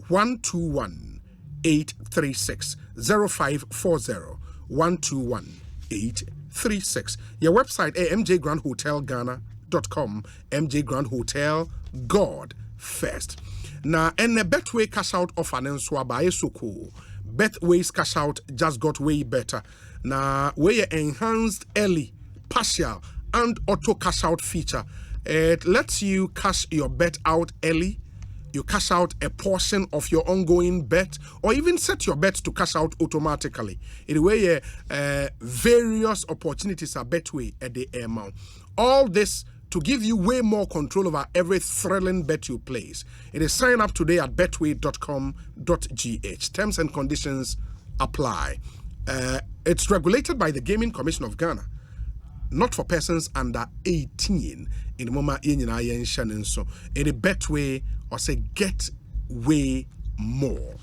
121 836 0540 121 836. Your website mjgrandhotelghana.com. MJ Grand Hotel, God first. Now, and the Betway cash out offer and swaba is so cool. Betway's cash out just got way better. Now, where enhanced early, partial, and auto cash out feature. It lets you cash your bet out early. You cash out a portion of your ongoing bet, or even set your bet to cash out automatically. In a way, various opportunities are Betway at the amount. All this to give you way more control over every thrilling bet you place. It is sign up today at betway.com.gh. Terms and conditions apply. It's regulated by the Gaming Commission of Ghana. Not for persons under 18 in the moment in so in a Betway or say get way more.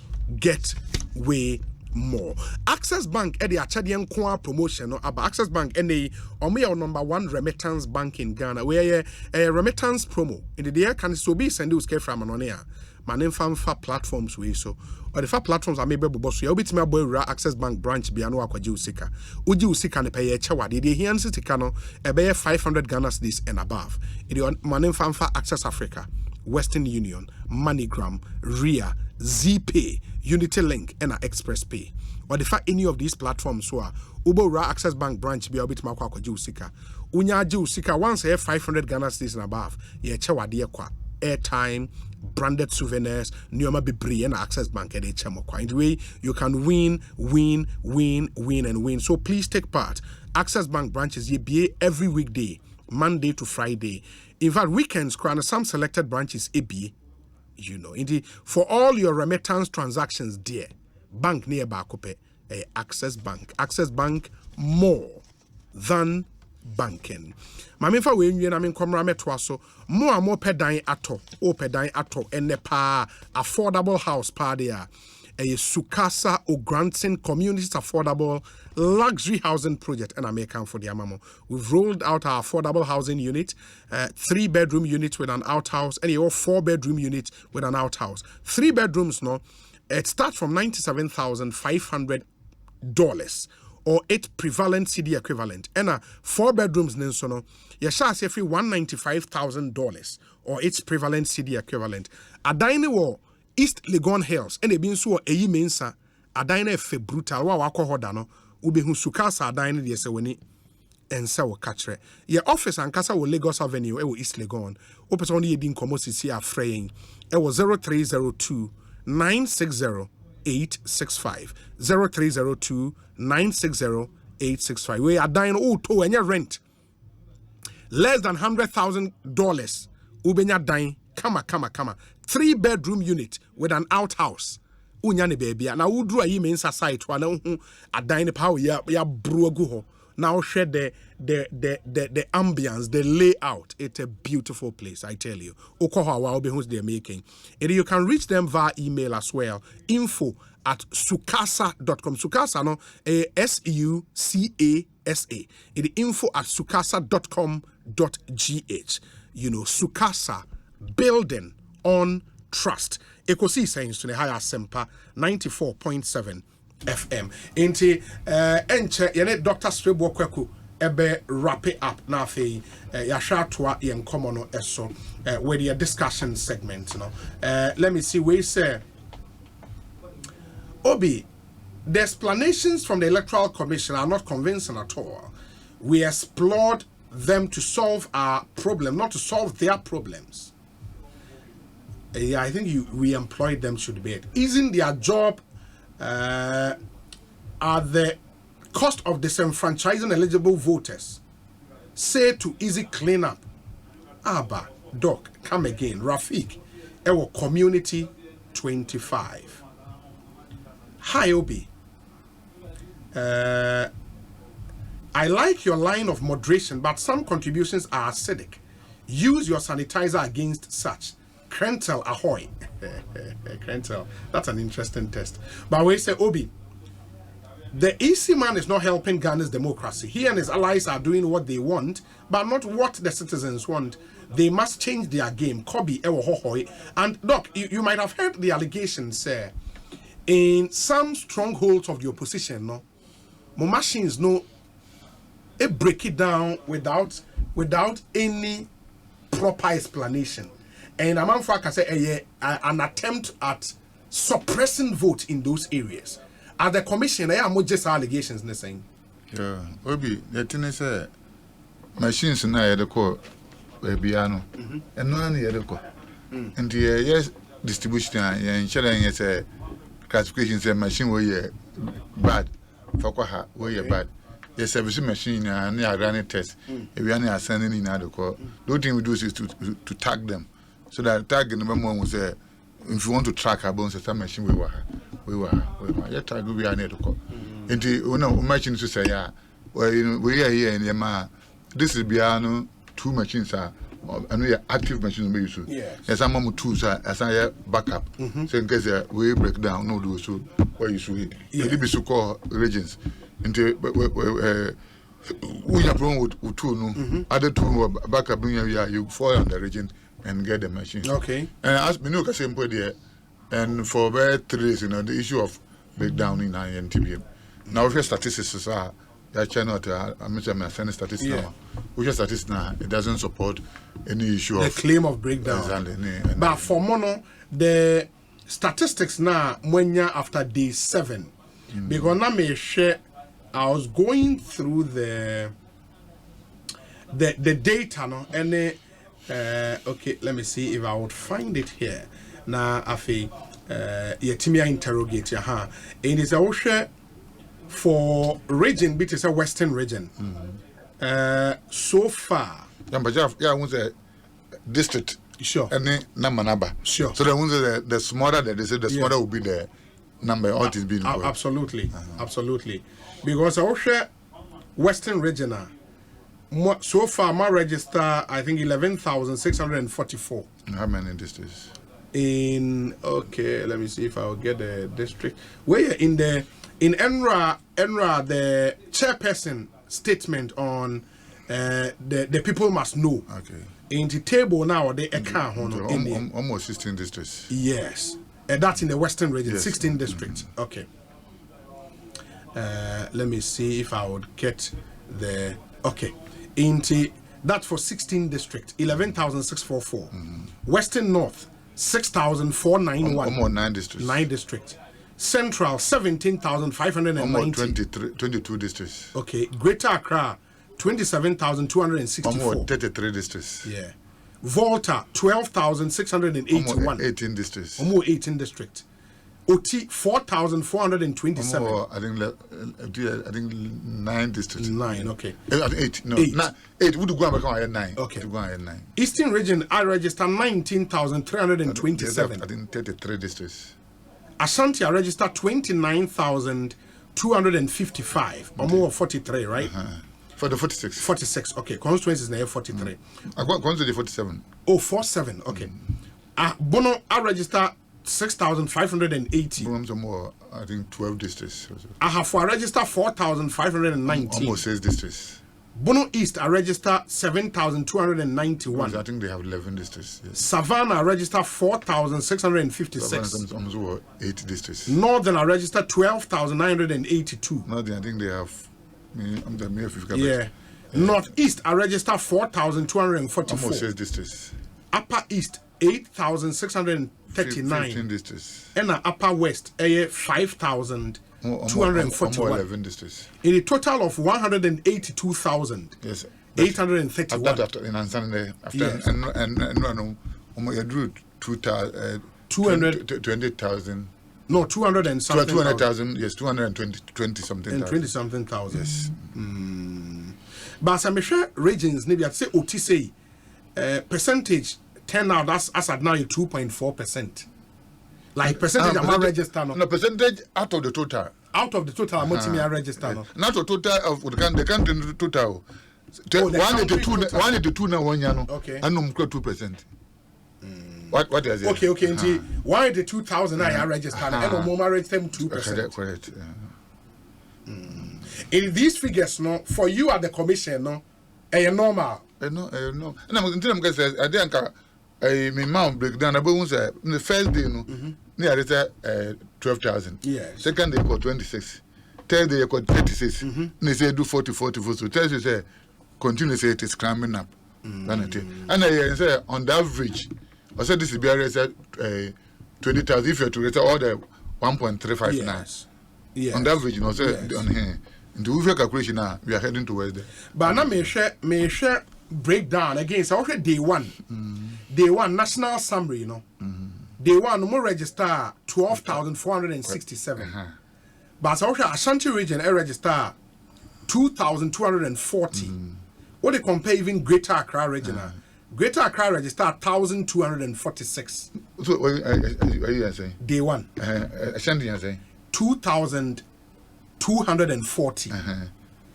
Access Bank the Achadian Kwa promotion about Access Bank any or me our number 1 remittance bank in Ghana where a remittance promo in the year can so be send you from an on air. Manenfa platforms we so or the platforms are maybe boss you bit me boy Access Bank branch be anu akwaji usika uji usika ne pay chewa de here city kano e be 500 Ghana cedis and above in the Manenfa Access Africa, Western Union, MoneyGram, RIA, ZPay, Unity Link, and Express Pay. Or the fact any of these platforms so Ubora Access Bank branch be a bit makwa kwa usika unya usika once 500 Ghana cedis and above ye chewa de kwa airtime, branded souvenirs, Nyoma Bibri and Access Bank at HMO. In the way you can win. So please take part. Access Bank branches ye be every weekday Monday to Friday. In fact, weekends, some selected branches, AB, you know. Indeed, for all your remittance transactions, dear, bank near Bakope, Access Bank. Access Bank more than banking. Mamifa we nwie na me nkomra metwa so mo a mo pedan ato o pedan ato ene pa affordable house pa there a Sukasa O'Granton Communities Affordable Luxury Housing Project and American for the Amamo. We've rolled out our affordable housing unit, 3-bedroom unit with an outhouse, and a 4-bedroom unit with an outhouse. 3 bedrooms, no, it starts from $97,500 or 8 prevalent CD equivalent. And 4 bedrooms, no, you shall say $195,000 or 8 prevalent CD equivalent. A dining wall. East Legon Hills and a bin so a mensa a diner fe brutal wa wako hodano ube hu Sukasa a diner de seweni and so catcher. Your office and Casa will Lagos Avenue e East Legon. Opes only din komosi a fraying. It was 0302 960 865 0302 960 865. We are dying to and your rent less than $100,000 ubenya dying. Kama 3-bedroom unit with an outhouse. Unyane baby. Na udru ayi mensa site wana a dine power ya bruaguho. Now share the ambience, the layout. It's a beautiful place, I tell you. Okoha wa obe they're making. And you can reach them via email as well. info@sukasa.com. Sukasa no SUCASA. It info@sukasa.com.gh. You know, Sukasa. Building on trust. Ekosiisen to the higher Sempa 94.7 FM. Inti enche yene Dr. Serebour Quaicoe ebe wrap it up na fe yasha toa yen komono eso with your discussion segment, you know. Let me see we say Obi, the explanations from the Electoral Commission are not convincing at all. We explored them to solve our problem, not to solve their problems. Yeah, I think we employed them should be it. Isn't their job at the cost of disenfranchising eligible voters? Say to easy cleanup. Abba, Doc, come again. Rafik, our community 25. Hi, Obi. I like your line of moderation, but some contributions are acidic. Use your sanitizer against such. Krentel ahoy. Krentel. That's an interesting test. But we say, Obi, the EC man is not helping Ghana's democracy. He and his allies are doing what they want, but not what the citizens want. They must change their game. Kobe, ewo hohoi. And Doc, you might have heard the allegations, in some strongholds of the opposition, no, more machines, no, it break it down without any proper explanation. And a man for say an attempt at suppressing vote in those areas. At the commission, I am just allegations. Saying, yeah, Obi, the thing is, machines na the call, piano, and no one the call. And the yes distribution, and sharing is a classification. Say machine where bad, for where you bad. The service machine and they are running tests. If we are sending in other call, the thing we do is to tag them. So that tag number one was if you want to track our bones, some machine we were. Yeah, tag we are near to call. And the machine to say, yeah, well, you know, we are here in Yama. This is piano, 2 machines are, and we are active machines. Yeah. There's some tools as I backup. So in case we break down, no do so where you should. It be so called regions. Into we are prone with 2 no. Other 2 backup you fall on the region. And get the machine. Okay. And as me know, same point there. And for about 3 days, you know, the issue of breakdown in INTV. Now, if your statistics are, that cannot. I'm sending statistics now. Which your statistics now, it doesn't support any issue the of claim of breakdown. Exactly. But for mono, the statistics now, when you're after day 7, because now me share. I was going through the data, no, and. Okay, let me see if I would find it here. Now, afi, yetimia interrogate ya and it's also for region, bit is a western region. So far, Yeah, I say district. Sure. Any number. Sure. So the smaller that they say, the smaller will be the number. All is being absolutely, absolutely. Because I share Western Regional. So far, my register, I think 11,644. How many districts? Okay, let me see if I'll get the district. Where in Enra, the chairperson statement on the people must know. Okay. In the table now, they account on almost 16 districts. Yes, that's in the Western region, yes. 16 districts. Okay. Let me see if I would get the okay. That's for 16 districts, 11,644. Western North, 6,491. Almost 9 districts. 9 districts. Central, 17,590. Almost 22 districts. Okay. Greater Accra, 27,264. Almost 33 districts. Yeah. Volta, 12,681. Almost 18 districts. Almost 18 districts. Oti, 4,427. I think 9 districts. 9, okay. 8, no. 8. Would go back on 9. Okay. Go on 9. Eastern region, I register 19,327. I think 33 districts. Ashanti, I register 29,255. Or more 43, right? For the 46. 46, okay. Constituency is now 43. I got constituency 47. Oh, 47, okay. Bono, I register 6,580. More, I think 12 districts. I have for register 4,519. Almost 6 districts. Bono East, I register 7,291. I think they have 11 districts. Yes. Savannah, I register 4,656. Almost 8 districts. Northern, I register 12,982. Northern, I think they have. Yeah. Northeast, I register 4,244. Almost 6 districts. Upper East, 8,639. 15 districts. And Upper West, 5,241. 11 districts. In a total of 182,000. Yes. 831. After in Sunday, after yes. and you drew 220,000. No, 200 and something. 200,000. Yes, 220 something. And 20 something thousand. Yes. But some regions, maybe I'd say OTC percentage turnout. That's as at now 2.4%. Like percentage amount register. No percentage out of the total. Out of the total amount me register. No. Not the total of the country total. 182 now 1 year. Okay. And no 2%. What is it? Okay. Indeed. Why the 2,000 I register and no more register 2%. Correct. In these figures, no, for you at the commission, no, normal. No. And I'm going to say, I didn't. My mom breakdown. I was the first day, no, near 12,000. Yes. Second day, got 26. Third day, got 36. They say do 40. So tells you say continue say it is climbing up. And I say on the average, I said this is BRS 20,000. If you have to rate all the 1.35 yes. On the average, say on here. Into we calculation now, we are heading towards there. But now may share breakdown again. So okay, day one. Day one national summary, Day one, no register 12,467. But so Ashanti region, I register 2,240. What they compare even Greater Accra region? Greater Accra register 1,246. So what are you saying? Day one. Ashanti is saying 2,240.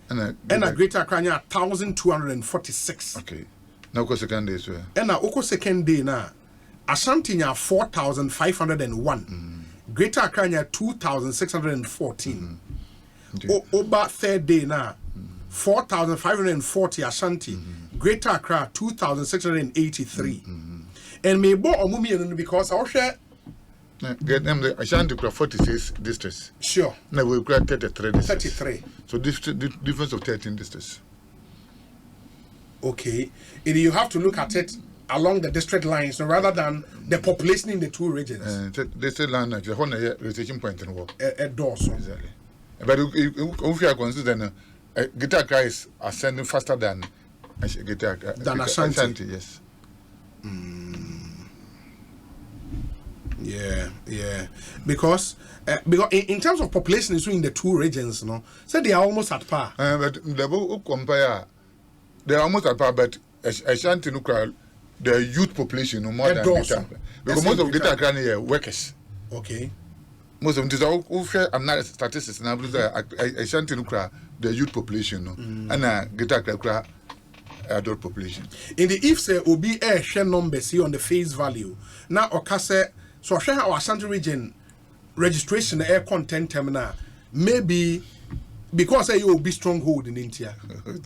And a Greater Accra 1,246. Okay. Now second day, sir. And now second day now. Ashanti 4,501. Greater Accra 2,614. Over third day now. 4,540 Ashanti. Greater Accra 2,683. And me bo omumi because I share. Get them the Ashanti 46 districts. Sure. Now we got 33 districts. 33. So difference of 13 districts. Okay. And you have to look at it along the district lines rather than the population in the two regions. District line the whole registration point in war. A doors. Exactly. But if you are considering Greater Accra is ascending faster than Ashanti. Yes. Yeah. Because in terms of population between the two regions, so they are almost at par. But the compare, they are almost at par. But Ashanti no crowd the youth population no more than Greater because most of Greater Accra are workers. Okay. Most of them I'm not statistics now because Ashanti no crowd the youth population no and Greater Accra adult population. In the if say obi share numbers see on the face value. Now okase so share our Ashanti region registration air content terminal maybe because you will be stronghold in India.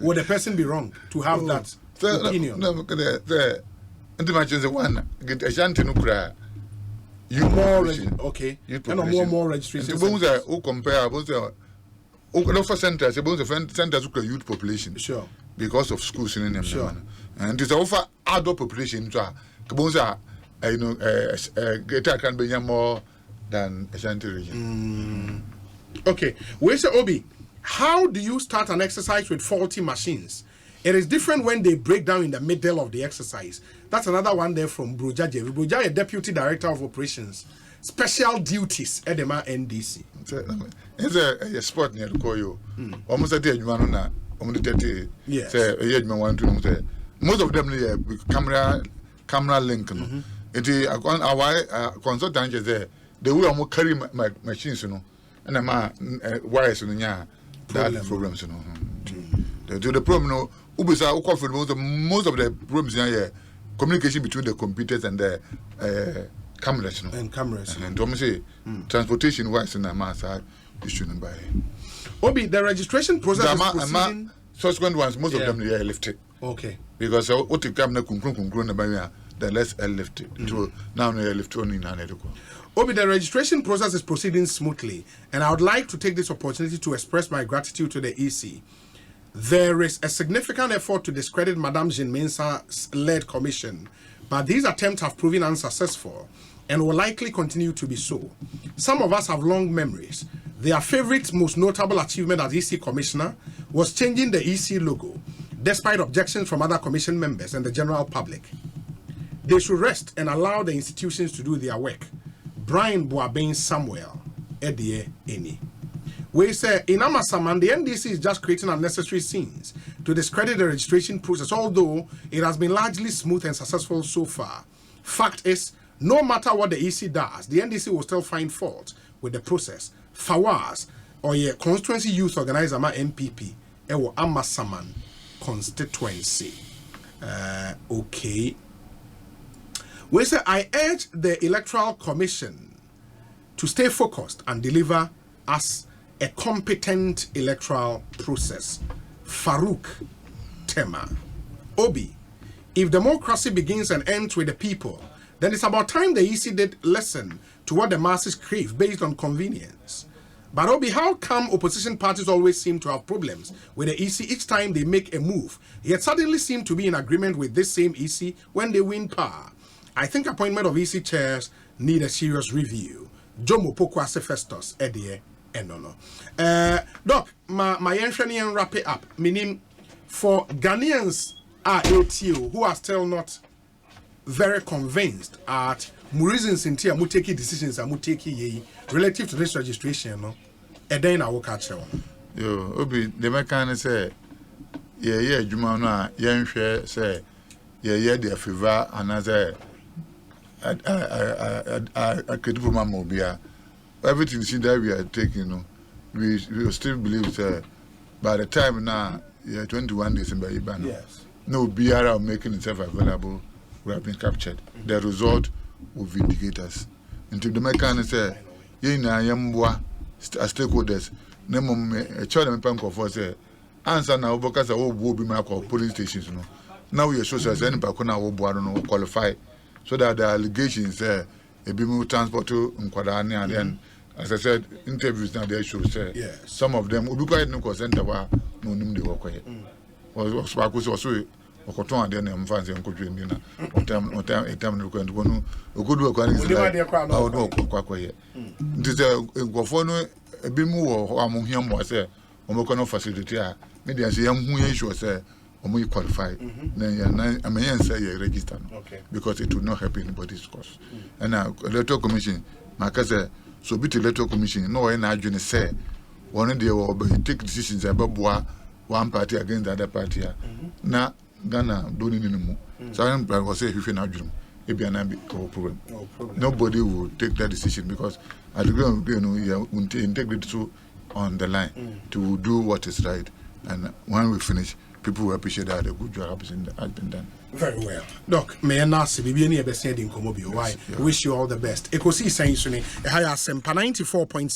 Would the person be wrong to have that opinion? No, the imagine the one get Ashanti no cry. You okay. And more registration. Who compare both for centers, about the centers who youth population. Sure. Because of schools in them. Sure. And it's offer adult population to Greater can be more than Ashanti region. Okay. Where's the Obi? How do you start an exercise with faulty machines? It is different when they break down in the middle of the exercise. That's another one there from Brojaje. Brojaje, Deputy Director of Operations, Special Duties, Edema NDC. It's a sport near Koyo. Almost a day, you want to yes. Most of them camera link. It is our consultant there. They will almost carry my machines, and wires in the programs. The problem, most of the problems here, communication between the computers and the cameras. And cameras. And don't say transportation wise in the mass issue by. Obi, the registration process is proceeding. Subsequent ones, most of them are lifted. Okay. Because what you come the less lifted. So now they are lifted only in Obi, the registration process is proceeding smoothly, and I would like to take this opportunity to express my gratitude to the EC. There is a significant effort to discredit Madame Jean Mensah's led commission, but these attempts have proven unsuccessful and will likely continue to be so. Some of us have long memories. Their favorite, most notable achievement as EC commissioner was changing the EC logo, despite objections from other commission members and the general public. They should rest and allow the institutions to do their work. Brian Boabin Samuel, Edie Eni. We say in Amasaman, the NDC is just creating unnecessary scenes to discredit the registration process, although it has been largely smooth and successful so far. Fact is, no matter what the EC does, the NDC will still find fault with the process. Fawaz, or your constituency youth organizer, my MPP, ewo Amasaman constituency. Okay. We say, I urge the Electoral Commission to stay focused and deliver us a competent electoral process. Farouk Tema. Obi, if democracy begins and ends with the people, then it's about time the EC did listen to what the masses crave based on convenience. But Obi, how come opposition parties always seem to have problems with the EC each time they make a move, yet suddenly seem to be in agreement with this same EC when they win power? I think appointment of EC chairs need a serious review. Jomo Pokwase Festus, Edie, no. Doc, my yenshani and wrap it up. Meaning, for Ghanaians are ATO who are still not very convinced at reasons in tia muteki decisions and muteki ye relative to this registration, no. And then I will catch you. Yo, Obi, the mechanic say, yeah, Jumana, yenshare say, yeah, their fever, another. I could put my mobile. Everything that we are taking, we still believe that by the time now, 21 December, yes. No BR making itself available, we have been captured. The result will vindicate us. Until the mechanic say, as stakeholders, a child and punk of us say, answer now because I will be my police stations. Now we are social as any Bakuna will qualify. So that the allegations a be transport to Nkwadani and then, as I said, interviews now they should say yes. Some of them will be quite no center where no name they work here. Was Sparkus also or Cotton and then fancy and could dinner or time a time you can do a good work on his life. I would walk Quaicoe. It is a Gofono a bit more among him was a Omocono facility. Maybe as a young who should say. Or qualify, then I may say register because it would not help anybody's cause. And now, Electoral Commission, my cousin, so be the Electoral Commission, no one I say, one day will take decisions about one party against the other party. Now, Ghana don't need anymore. So I was saying if you not dream, it be an problem. No problem. Nobody will take that decision because at the ground, you integrity on the line to do what is right. And when we finish, people will appreciate that a good job has been done. Very well. Doc, may I not see Bibi any best in Komobio? Why? Wish you all the best. Ekosiisen, 94.7.